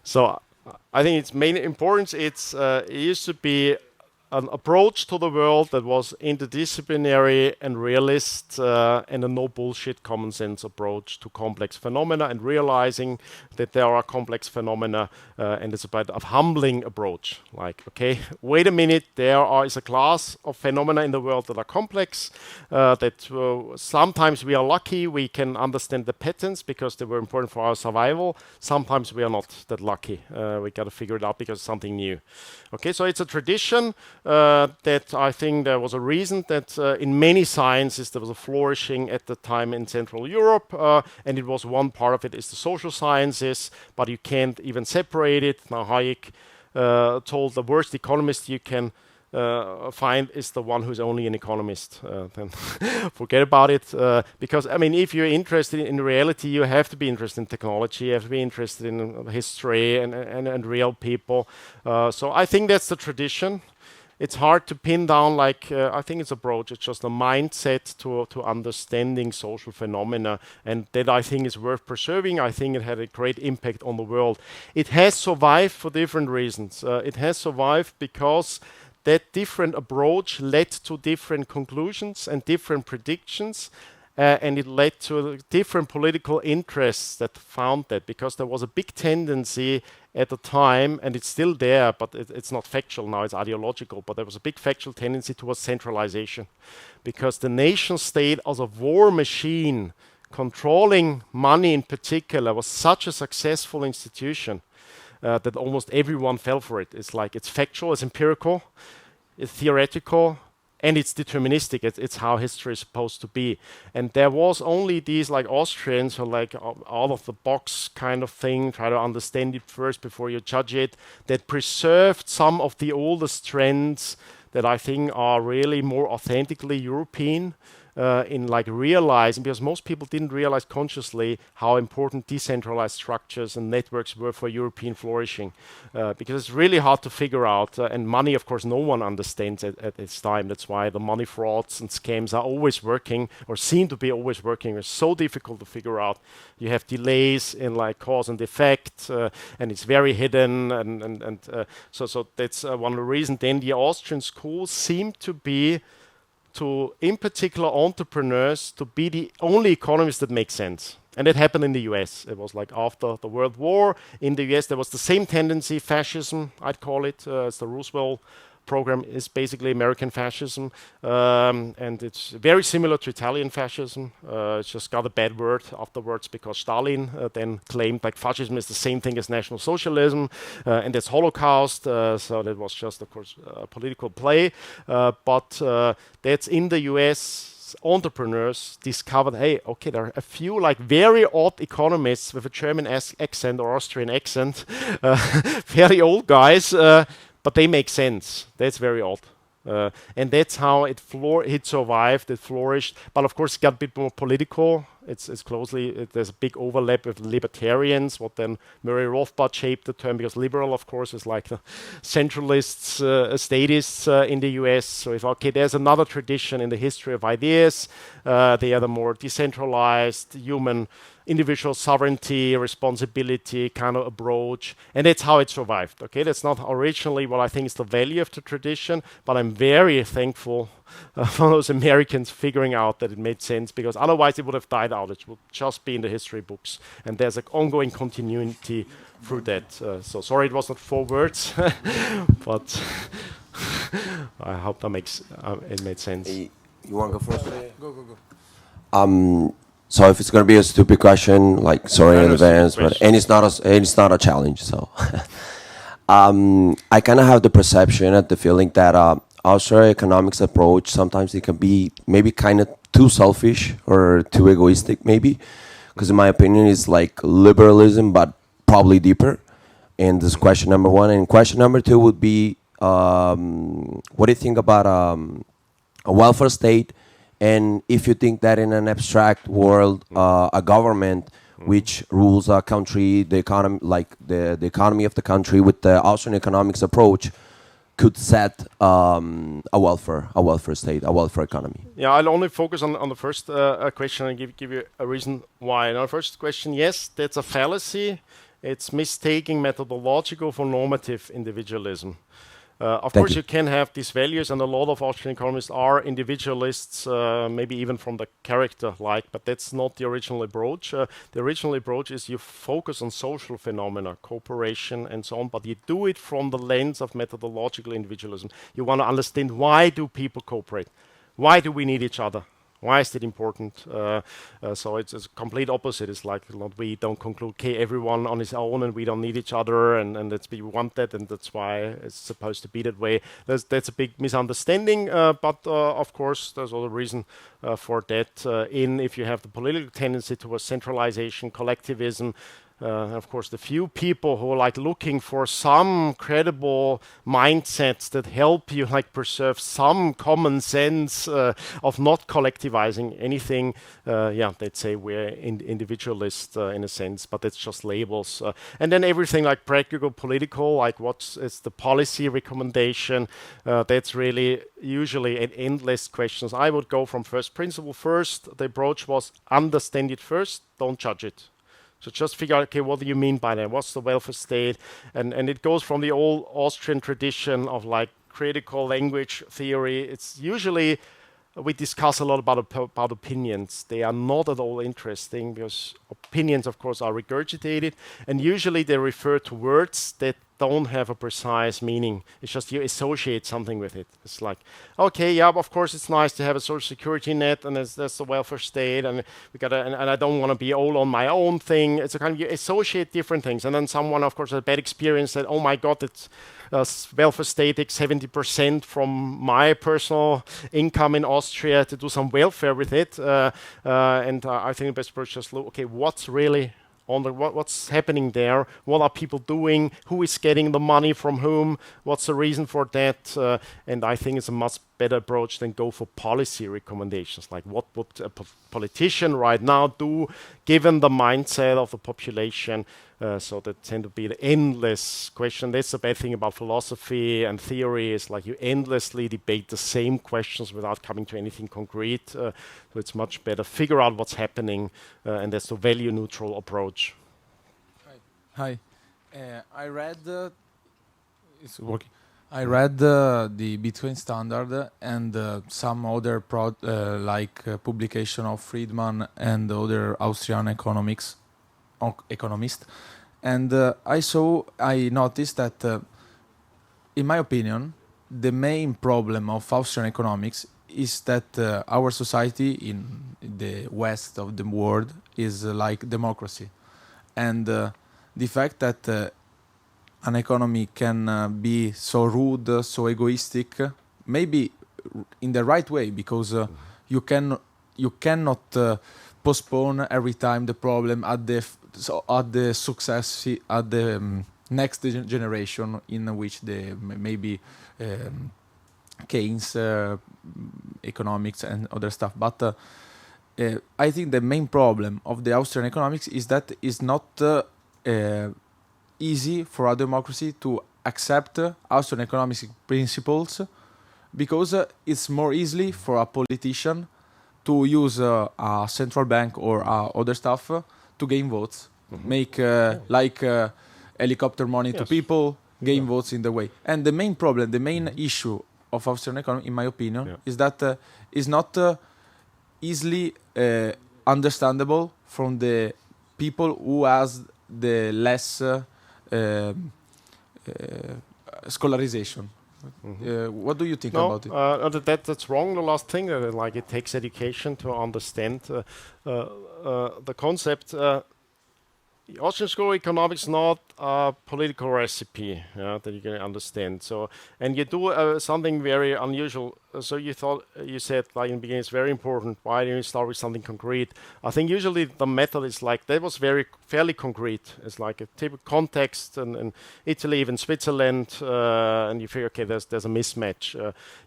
[SPEAKER 1] So I think its main importance, it used to be an approach to the world that was interdisciplinary and realist, and a no bullshit common sense approach to complex phenomena, and realizing that there are complex phenomena, and it's about a humbling approach. Like, okay, wait a minute, is a class of phenomena in the world that are complex, that sometimes we are lucky, we can understand the patterns because they were important for our survival. Sometimes we are not that lucky. We got to figure it out because it's something new. Okay, so it's a tradition that I think there was a reason that in many sciences there was a flourishing at the time in Central Europe, and it was one part of it is the social sciences, but you can't even separate it. Now Hayek told the worst economist you can find is the one who's only an economist. Then forget about it, because I mean, if you're interested in reality, you have to be interested in technology, you have to be interested in history and real people. So I think that's the tradition. It's hard to pin down, like, I think it's approach. It's just a mindset to understanding social phenomena, and that I think is worth preserving. I think it had a great impact on the world. It has survived for different reasons. It has survived because that different approach led to different conclusions and different predictions, and it led to different political interests that found that, because there was a big tendency at the time, and it's still there, but it's not factual now, it's ideological, but there was a big factual tendency towards centralization, because the nation state as a war machine controlling money in particular was such a successful institution that almost everyone fell for it. It's like, it's factual, it's empirical, it's theoretical, and it's deterministic. It's how history is supposed to be. And there was only these like Austrians who like out of the box kind of thing, try to understand it first before you judge it, that preserved some of the oldest trends that I think are really more authentically European, in like realizing, because most people didn't realize consciously how important decentralized structures and networks were for European flourishing, because it's really hard to figure out, and money, of course, no one understands at its time. That's why the money frauds and scams are always working, or seem to be always working. It's so difficult to figure out. You have delays in like cause and effect, and it's very hidden, and so that's one of the reasons. Then the Austrian schools seem to be, to, in particular, entrepreneurs to be the only economists that make sense. And it happened in the US. It was like after the World War, in the US there was the same tendency, fascism, I'd call it. It's the Roosevelt program is basically American fascism, and it's very similar to Italian fascism. It's just got a bad word afterwards because Stalin then claimed like fascism is the same thing as National Socialism, and it's Holocaust. So that was just, of course, a political play. But that's in the US. Entrepreneurs discovered, hey, okay, there are a few like very odd economists with a German accent or Austrian accent, very old guys. But they make sense. That's very odd. And that's how it survived, it flourished. But of course, it got a bit more political. It's closely, there's a big overlap with libertarians, what then Murray Rothbard shaped the term, because liberal, of course, is like the centralists, statists in the US. So if, okay, there's another tradition in the history of ideas. They are the more decentralized, human individual sovereignty, responsibility kind of approach, and that's how it survived. Okay, that's not originally what I think is the value of the tradition, but I'm very thankful for those Americans figuring out that it made sense, because otherwise it would have died out. It would just be in the history books, and there's an ongoing continuity through that. So sorry it was not 4 words, but I hope that makes it made sense.
[SPEAKER 4] You want to go first?
[SPEAKER 5] Go.
[SPEAKER 4] So if it's going to be a stupid question, like sorry in advance, but and it's not a challenge. So I kind of have the perception and the feeling that Austrian economics approach sometimes it can be maybe kind of too selfish or too egoistic, maybe, because in my opinion it's like liberalism but probably deeper. And this is question number 1. And question number 2 would be, what do you think about a welfare state? And if you think that in an abstract world, a government which rules a country, the economy, like the economy of the country with the Austrian economics approach, could set a welfare state, a welfare economy.
[SPEAKER 1] Yeah, I'll only focus on the first question and give you a reason why. Now, the first question, yes, that's a fallacy. It's mistaking methodological for normative individualism. Of course, you can have these values, and a lot of Austrian economists are individualists, maybe even from the character but that's not the original approach. The original approach is you focus on social phenomena, cooperation, and so on, but you do it from the lens of methodological individualism. You want to understand, why do people cooperate? Why do we need each other? Why is it important? So it's a complete opposite. It's like we don't conclude, okay, everyone on his own and we don't need each other, and we want that, and that's why it's supposed to be that way. That's a big misunderstanding, but of course there's other reason for that. If you have the political tendency towards centralization, collectivism, of course, the few people who are looking for some credible mindsets that help you preserve some common sense of not collectivizing anything, they'd say we're individualists in a sense, but it's just labels. And then everything practical, political, what's the policy recommendation, that's really usually an endless questions. I would go from first principle first. The approach was understand it first, don't judge it. So just figure out, okay, what do you mean by that? What's the welfare state? And it goes from the old Austrian tradition of critical language theory. It's usually, we discuss a lot about opinions. They are not at all interesting, because opinions, of course, are regurgitated. And usually they refer to words that don't have a precise meaning. It's just you associate something with it. It's okay, yeah, of course it's nice to have a social security net, and that's the welfare state, and and I don't want to be all on my own thing. It's a kind of, you associate different things, and then someone, of course, has a bad experience that, oh my God, it's welfare state takes 70% from my personal income in Austria to do some welfare with it, and I think the best approach is just look, okay, what's really what's happening there, what are people doing, who is getting the money from whom, what's the reason for that, and I think it's a much better approach than go for policy recommendations, what would a politician right now do given the mindset of the population. So that tend to be the endless question. That's the bad thing about philosophy and theory, is you endlessly debate the same questions without coming to anything concrete. So it's much better figure out what's happening, and that's the value neutral approach.
[SPEAKER 6] Hi. I read it's working. I read the Bitcoin Standard and some other publication of Friedman and other Austrian economist, and I noticed that, in my opinion, the main problem of Austrian economics is that our society in the west of the world is like democracy, and the fact that an economy can be so rude, so egoistic, maybe in the right way, because you cannot postpone every time the problem at the success at the next generation, in which maybe Keynes economics and other stuff. But I think the main problem of the Austrian economics is that it's not easy for a democracy to accept Austrian economic principles, because it's more easily for a politician to use a central bank or other stuff to gain votes, make helicopter money to people, gain votes in the way. And the main problem, the main issue of Austrian economy, in my opinion, is that is not easily understandable from the people who has the less scholarization. What do you think about it?
[SPEAKER 1] That's wrong. The last thing, like it takes education to understand the concept. Austrian school economics is not a political recipe that you can understand. So, and you do something very unusual. So you said like in the beginning, it's very important. Why don't you start with something concrete? I think usually the method is like that was fairly concrete. It's like a typical context, and Italy, even Switzerland, and you figure, okay, there's a mismatch.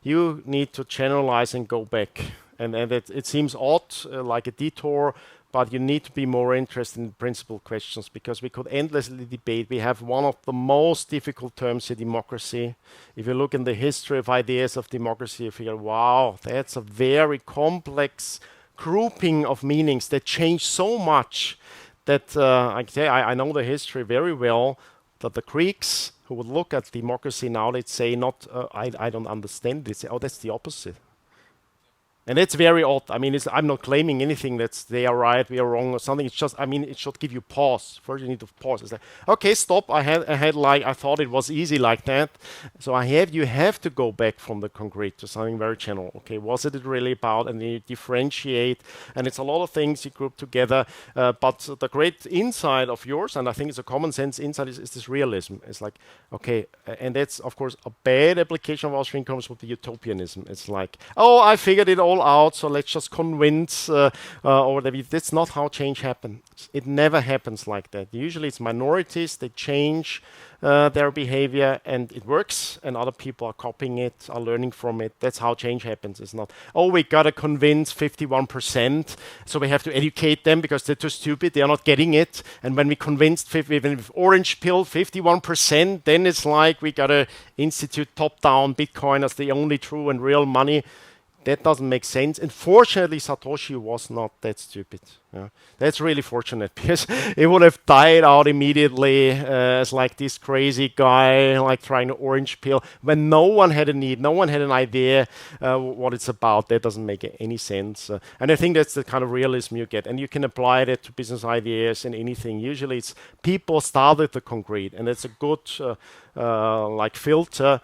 [SPEAKER 1] You need to generalize and go back, and it seems odd, like a detour. But you need to be more interested in principal questions, because we could endlessly debate. We have one of the most difficult terms here, democracy. If you look in the history of ideas of democracy, you figure, wow, that's a very complex grouping of meanings that change so much that I know the history very well, that the Greeks who would look at democracy now, they'd say not, I don't understand this. Oh, that's the opposite. And it's very odd. I mean, I'm not claiming anything that's they are right, we are wrong, or something. It's just, I mean, it should give you pause. First, you need to pause. It's like, okay, stop. I thought it was easy like that. So you have to go back from the concrete to something very general. Okay, was it really about? And then you differentiate. And it's a lot of things you group together. But the great insight of yours, and I think it's a common sense insight, is this realism. It's like, okay, and that's of course a bad application of Austrian economics with the utopianism. It's like, oh, I figured it all out, so let's just convince or that's not how change happens. It never happens like that. Usually it's minorities, they change their behavior and it works, and other people are copying it, are learning from it. That's how change happens. It's not, oh, we gotta convince 51%, so we have to educate them because they're too stupid, they're not getting it. And when we convinced with orange pill 51%, then it's like we gotta institute top-down Bitcoin as the only true and real money. That doesn't make sense. And fortunately, Satoshi was not that stupid. Yeah. That's really fortunate, because it would have died out immediately as like this crazy guy, like trying to orange pill when no one had a need, no one had an idea what it's about. That doesn't make any sense. And I think that's the kind of realism you get. And you can apply that to business ideas and anything. Usually it's people start with the concrete, and it's a good like filter.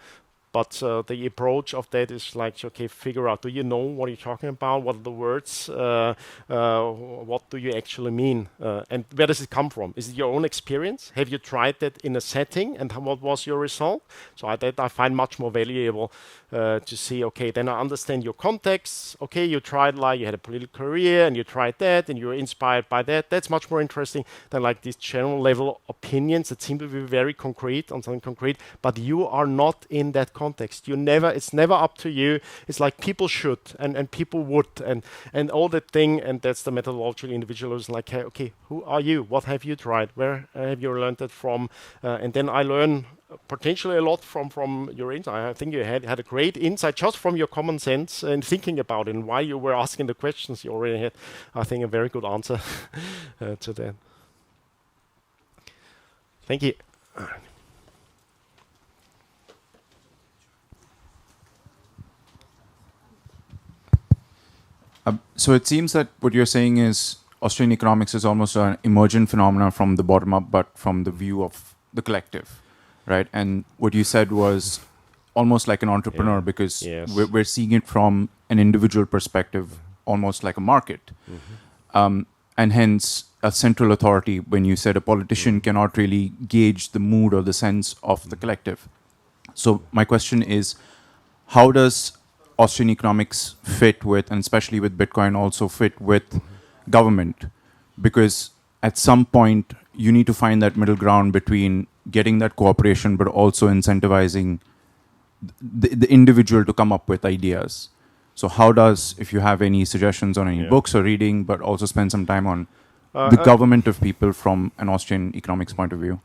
[SPEAKER 1] But the approach of that is like, okay, figure out, do you know what you're talking about? What are the words? What do you actually mean? And where does it come from? Is it your own experience? Have you tried that in a setting? And what was your result? So that I find much more valuable to see, okay, then I understand your context. Okay, you tried, like you had a political career and you tried that and you were inspired by that. That's much more interesting than like these general level opinions that seem to be very concrete on something concrete, but you are not in that context. It's never up to you. It's like people should and people would and all that thing, and that's the methodological individualism. Like, hey, okay, who are you? What have you tried? Where have you learned that from? And then I learn potentially a lot from your insight. I think you had a great insight just from your common sense and thinking about it, and why you were asking the questions. You already had, I think, a very good answer to that. Thank you.
[SPEAKER 7] So it seems that what you're saying is Austrian economics is almost an emergent phenomenon from the bottom up, but from the view of the collective, right? And what you said was almost like an entrepreneur, because we're seeing it from an individual perspective, almost like a market. And hence, a central authority, when you said a politician cannot really gauge the mood or the sense of the collective. So my question is, how does Austrian economics fit with, and especially with Bitcoin, also fit with government? Because at some point, you need to find that middle ground between getting that cooperation, but also incentivizing the individual to come up with ideas. So how does, if you have any suggestions on any books or reading, but also spend some time on the government of people from an Austrian economics point of view?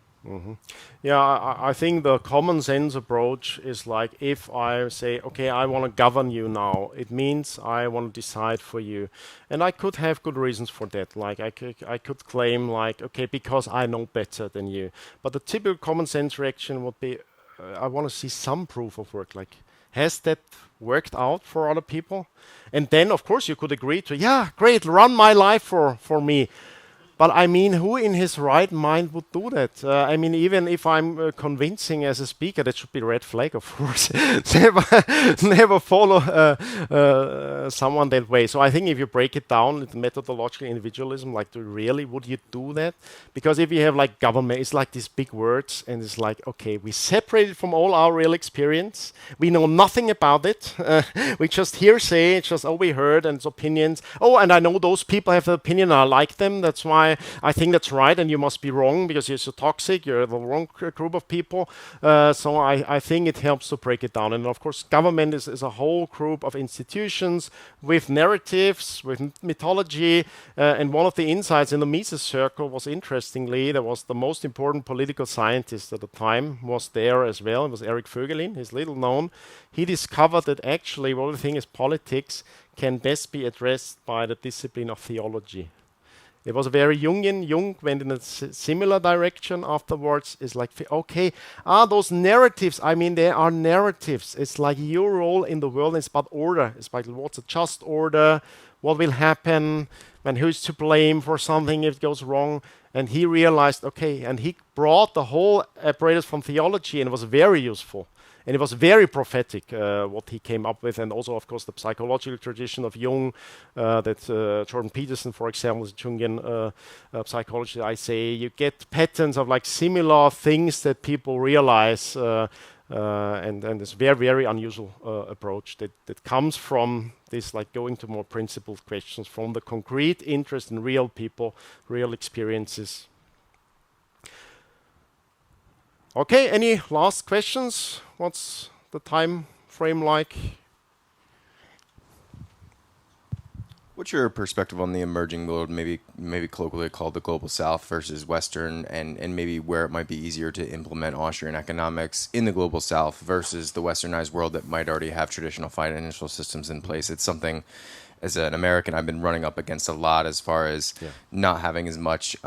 [SPEAKER 1] Yeah, I think the common sense approach is like, if I say, okay, I want to govern you now, it means I want to decide for you. And I could have good reasons for that. Like I could claim like, okay, because I know better than you. But the typical common sense reaction would be, I want to see some proof of work. Like, has that worked out for other people? And then, of course, you could agree to, yeah, great, run my life for me. But I mean, who in his right mind would do that? I mean, even if I'm convincing as a speaker, that should be red flag, of course. never follow someone that way. So I think if you break it down into methodological individualism, like, would you do that? Because if you have like government, it's like these big words, and it's like, okay, we separate it from all our real experience. We know nothing about it. We just hearsay. It's just, oh, we heard, and it's opinions. Oh, and I know those people have an opinion. I like them. That's why I think that's right, and you must be wrong because you're so toxic. You're the wrong group of people. So I think it helps to break it down. And of course, government is a whole group of institutions with narratives, with mythology. And one of the insights in the Mises Circle was, interestingly, there was the most important political scientist at the time was there as well. It was Eric Voegelin. He's little known. He discovered that actually one of the things is politics can best be addressed by the discipline of theology. It was very Jungian. Jung went in a similar direction afterwards. It's like, okay, those narratives, I mean, they are narratives. It's like your role in the world is about order. It's about what's a just order, what will happen, and who's to blame for something if it goes wrong. And he realized, okay, and he brought the whole apparatus from theology, and it was very useful. And it was very prophetic, what he came up with, and also, of course, the psychological tradition of Jung, that Jordan Peterson, for example, is Jungian psychology. I say you get patterns of like similar things that people realize, and this very, very unusual approach that comes from this, like going to more principled questions, from the concrete interest in real people, real experiences. Okay, any last questions? What's the time frame like?
[SPEAKER 8] What's your perspective on the emerging world, maybe colloquially called the global south versus Western, and maybe where it might be easier to implement Austrian economics in the global south versus the westernized world that might already have traditional financial systems in place? It's something, as an American, I've been running up against a lot as far as not having as much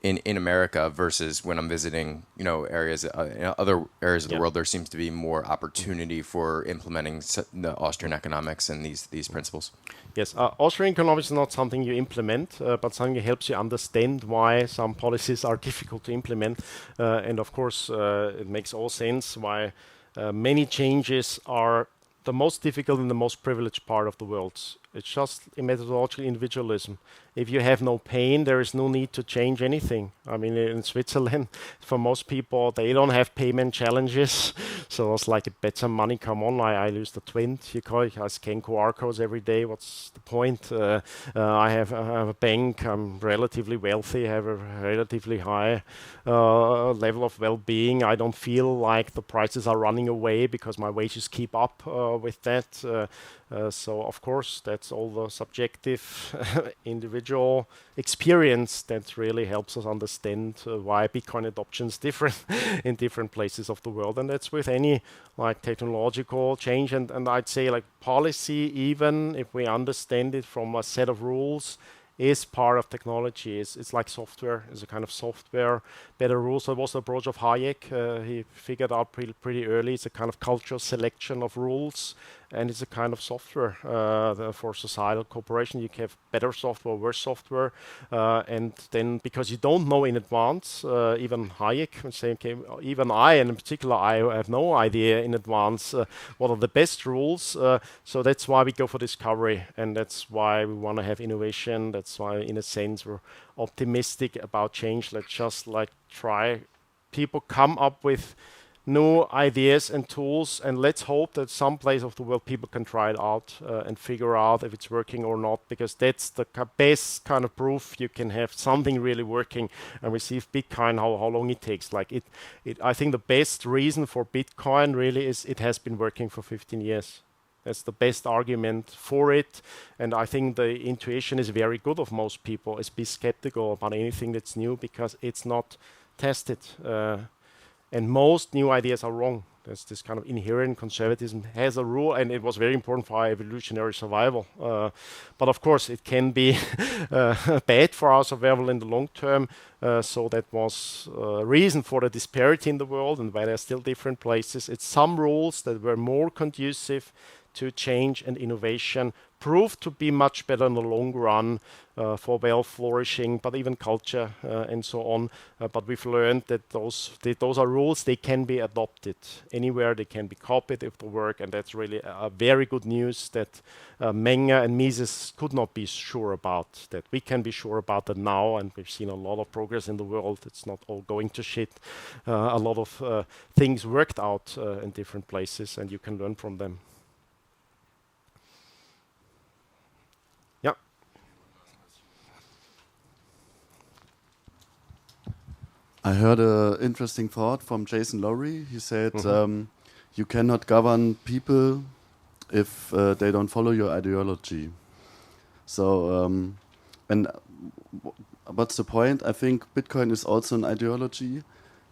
[SPEAKER 8] in America versus when I'm visiting, areas, other areas of the world. There seems to be more opportunity for implementing the Austrian economics and these principles.
[SPEAKER 1] Yes, Austrian economics is not something you implement, but something that helps you understand why some policies are difficult to implement. And of course, it makes all sense why many changes are the most difficult in the most privileged part of the world. It's just a methodological individualism. If you have no pain, there is no need to change anything. I mean, in Switzerland, for most people, they don't have payment challenges. So it's like, bet some money, come on, I lose the twint. I scan QR codes every day. What's the point? I have a bank. I'm relatively wealthy. I have a relatively high level of well-being. I don't feel like the prices are running away because my wages keep up with that. So, of course, that's all the subjective individual experience that really helps us understand why Bitcoin adoption is different in different places of the world. And that's with any like technological change. And I'd say like policy, even if we understand it from a set of rules, is part of technology. It's like software. It's a kind of software, better rules. So it was the approach of Hayek. He figured out pretty early. It's a kind of cultural selection of rules, and it's a kind of software for societal cooperation. You can have better software, worse software, and then because you don't know in advance, even Hayek would say, okay, even I, and in particular, I have no idea in advance what are the best rules. So that's why we go for discovery, and that's why we want to have innovation. That's why, in a sense, we're optimistic about change. Let's just like try. People come up with new ideas and tools, and let's hope that some place of the world people can try it out and figure out if it's working or not, because that's the best kind of proof you can have something really working. And we see Bitcoin, how long it takes. Like I think the best reason for Bitcoin really is it has been working for 15 years. That's the best argument for it. And I think the intuition is very good of most people, is be skeptical about anything that's new, because it's not tested, and most new ideas are wrong. There's this kind of inherent conservatism has a rule, and it was very important for our evolutionary survival. But of course, it can be bad for our survival in the long term. So that was a reason for the disparity in the world, and why there are still different places. It's some rules that were more conducive to change and innovation proved to be much better in the long run for well flourishing, but even culture and so on. But we've learned that those are rules. They can be adopted anywhere. They can be copied if they work, and that's really a very good news that Menger and Mises could not be sure about. That we can be sure about that now, and we've seen a lot of progress in the world. It's not all going to shit. A lot of things worked out in different places, and you can learn from them.
[SPEAKER 9] I heard an interesting thought from Jason Lowry. He said, you cannot govern people if they don't follow your ideology. So, and what's the point? I think Bitcoin is also an ideology,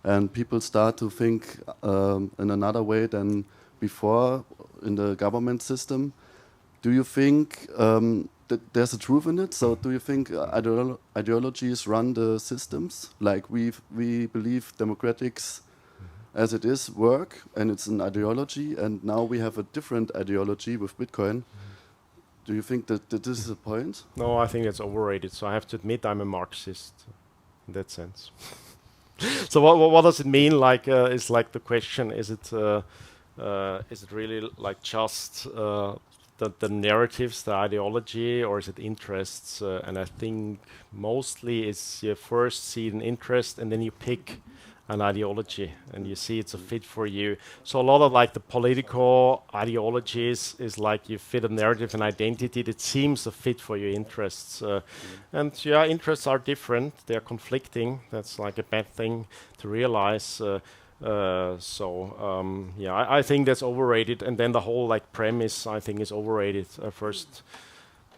[SPEAKER 9] and people start to think in another way than before in the government system. Do you think that there's a truth in it? So do you think ideologies run the systems? Like we believe democratics as it is work, and it's an ideology, and now we have a different ideology with Bitcoin. Do you think that this is a point?
[SPEAKER 1] No, I think it's overrated. So I have to admit I'm a Marxist in that sense. So what does it mean? Like is like the question: is it really like just the narratives, the ideology, or is it interests? And I think mostly it's you first see an interest and then you pick an ideology and you see it's a fit for you. So a lot of like the political ideologies is like you fit a narrative and identity that seems a fit for your interests. And yeah, interests are different. They're conflicting. That's like a bad thing to realize. I think that's overrated, and then the whole like premise I think is overrated. First,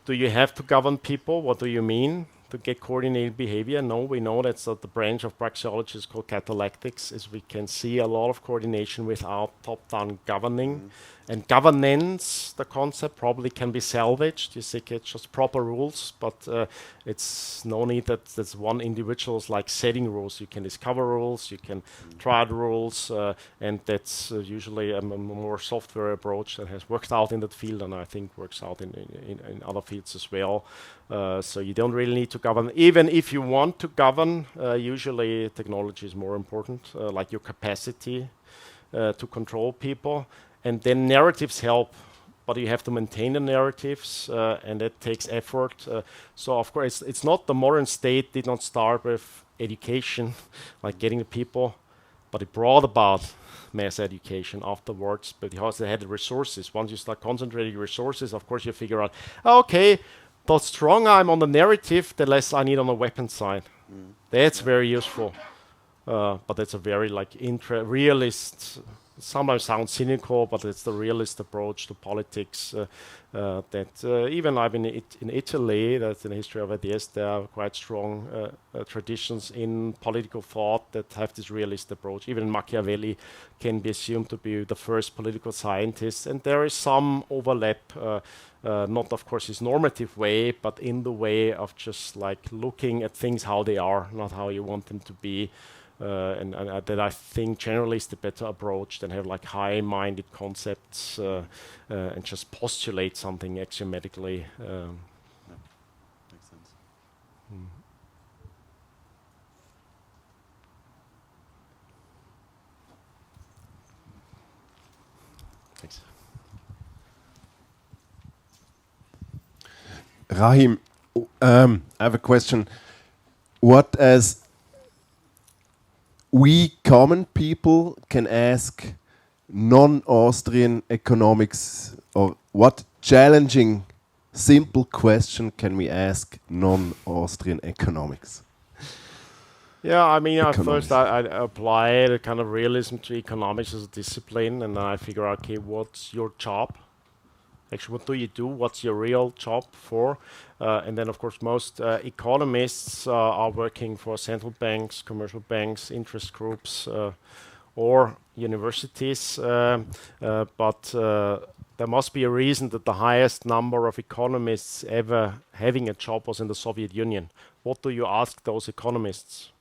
[SPEAKER 1] do you have to govern people? What do you mean to get coordinated behavior? No, we know that's the branch of praxeology is called catalectics, is we can see a lot of coordination without top-down governing. And governance, the concept probably can be salvaged. You see, it's just proper rules, but it's no need that there's one individual's like setting rules. You can discover rules, you can try the rules, and that's usually a more software approach that has worked out in that field, and I think works out in other fields as well. So you don't really need to govern. Even if you want to govern, usually technology is more important, like your capacity to control people. And then narratives help, but you have to maintain the narratives, and that takes effort. So of course, it's not the modern state did not start with education, like getting the people, but it brought about mass education afterwards because they had the resources. Once you start concentrating resources, of course you figure out, okay, the stronger I'm on the narrative, the less I need on the weapon side. That's very useful, but that's a very like realist. Sometimes sounds cynical, but it's the realist approach to politics that even I've been in Italy, that's in the history of ideas, there are quite strong traditions in political thought that have this realist approach. Even Machiavelli can be assumed to be the first political scientist, and there is some overlap, not of course his normative way, but in the way of just like looking at things how they are, not how you want them to be. And that I think generally is the better approach than have like high-minded concepts and just postulate something axiomatically.
[SPEAKER 9] Makes sense.
[SPEAKER 1] Thanks.
[SPEAKER 10] Rahim, I have a question. What as we common people can ask non-Austrian economics, or what challenging, simple question can we ask non-Austrian economics?
[SPEAKER 1] Yeah, I mean, first I apply the kind of realism to economics as a discipline, and then I figure out, okay, what's your job? Actually, what do you do? What's your real job for? And then, of course, most economists are working for central banks, commercial banks, interest groups, or universities. But there must be a reason that the highest number of economists ever having a job was in the Soviet Union. What do you ask those economists?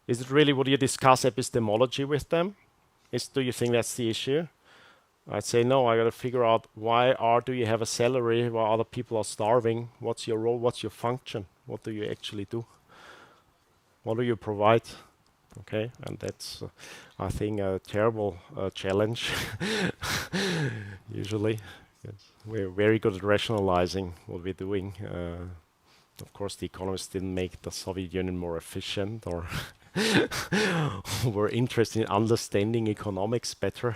[SPEAKER 1] Is it really, would you discuss epistemology with them? Do you think that's the issue? I'd say no, I got to figure out do you have a salary while other people are starving? What's your role? What's your function? What do you actually do? What do you provide? Okay, and that's, I think, a terrible challenge. Usually, yes. We're very good at rationalizing what we're doing. Of course, the economists didn't make the Soviet Union more efficient or were interested in understanding economics better.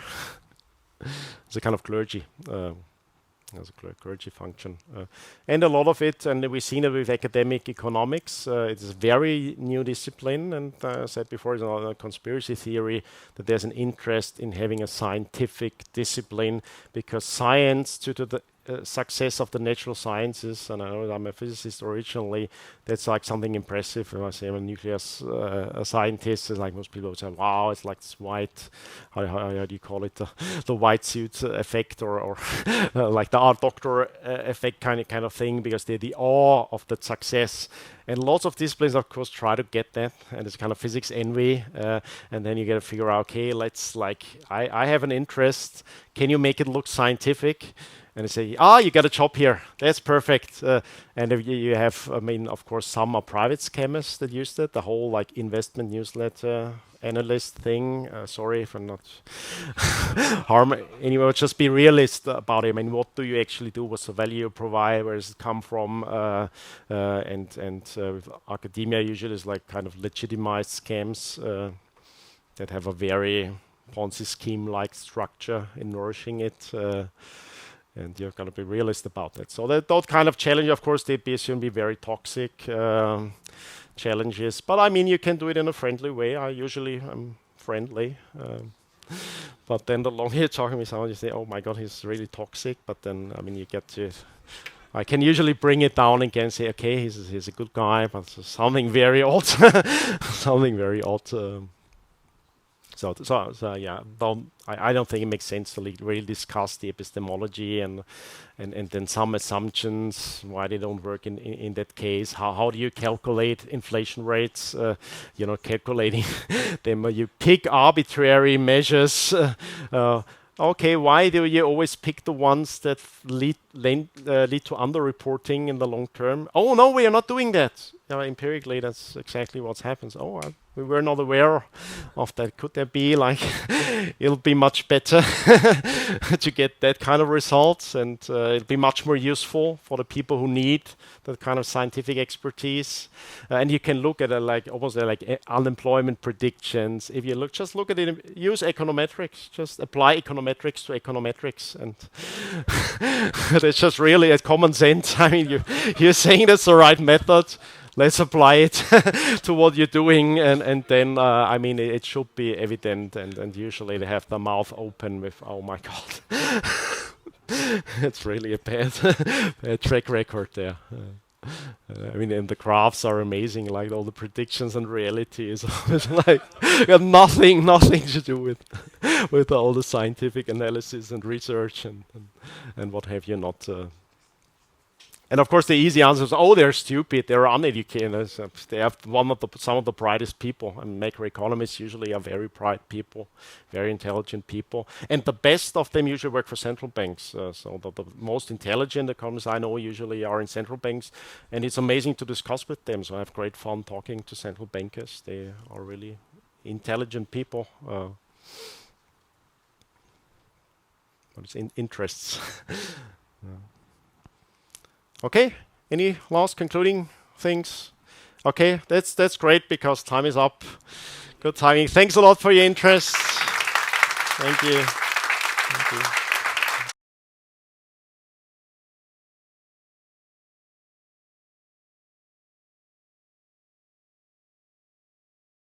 [SPEAKER 1] It's a kind of clergy. As a clergy function. And a lot of it, and we've seen it with academic economics, it's a very new discipline, and I said before, it's not a conspiracy theory that there's an interest in having a scientific discipline, because science, due to the success of the natural sciences, and I know I'm a physicist originally, that's like something impressive. When I say I'm a nuclear scientist, it's like most people would say, wow, it's like this white, how do you call it, the white suit effect, or like the art doctor effect kind of thing, because they're the awe of that success. And lots of disciplines, of course, try to get that, and it's kind of physics envy. And then you got to figure out, okay, I have an interest. Can you make it look scientific? And they say, you got a job here. That's perfect. And if you have, I mean, of course, some are private scammers that use that. The whole like investment newsletter analyst thing. Sorry if I'm not harm anyway. Just be realist about it. I mean, what do you actually do? What's the value you provide? Where does it come from? And with academia, usually is like kind of legitimized scams that have a very Ponzi scheme-like structure in nourishing it. And you're going to be realist about that. So that kind of challenge, of course, they assume be very toxic challenges. But I mean, you can do it in a friendly way. I'm friendly. But then the longer you're talking with someone, you say, oh my God, he's really toxic. But then, I mean, you get to it. I can usually bring it down again and say, okay, he's a good guy, but something very odd. Something very odd. So yeah, I don't think it makes sense to really discuss the epistemology and then some assumptions, why they don't work in that case. How do you calculate inflation rates? Calculating them. You pick arbitrary measures. Okay, why do you always pick the ones that lead to underreporting in the long term? Oh no, we are not doing that. Empirically, that's exactly what happens. We were not aware of that. Could there be like, it'll be much better to get that kind of results, and it'll be much more useful for the people who need that kind of scientific expertise. And you can look at it almost like unemployment predictions. If you just look at it, use econometrics, just apply econometrics to econometrics, and it's just really a common sense. I mean, you're saying that's the right method. Let's apply it to what you're doing, and then, I mean, it should be evident, and usually they have their mouth open with, oh my God. It's really a bad track record there. I mean, and the graphs are amazing, like all the predictions and reality is always like, got nothing to do with all the scientific analysis and research and what have you not. And of course, the easy answer is, they're stupid, they're uneducated. They have some of the brightest people. And macroeconomists usually are very bright people, very intelligent people. And the best of them usually work for central banks. So the most intelligent economists I know usually are in central banks. And it's amazing to discuss with them. So I have great fun talking to central bankers. They are really intelligent people. But it's interests. Okay, any last concluding things? Okay, that's great because time is up. Good timing. Thanks a lot for your interest. Thank you.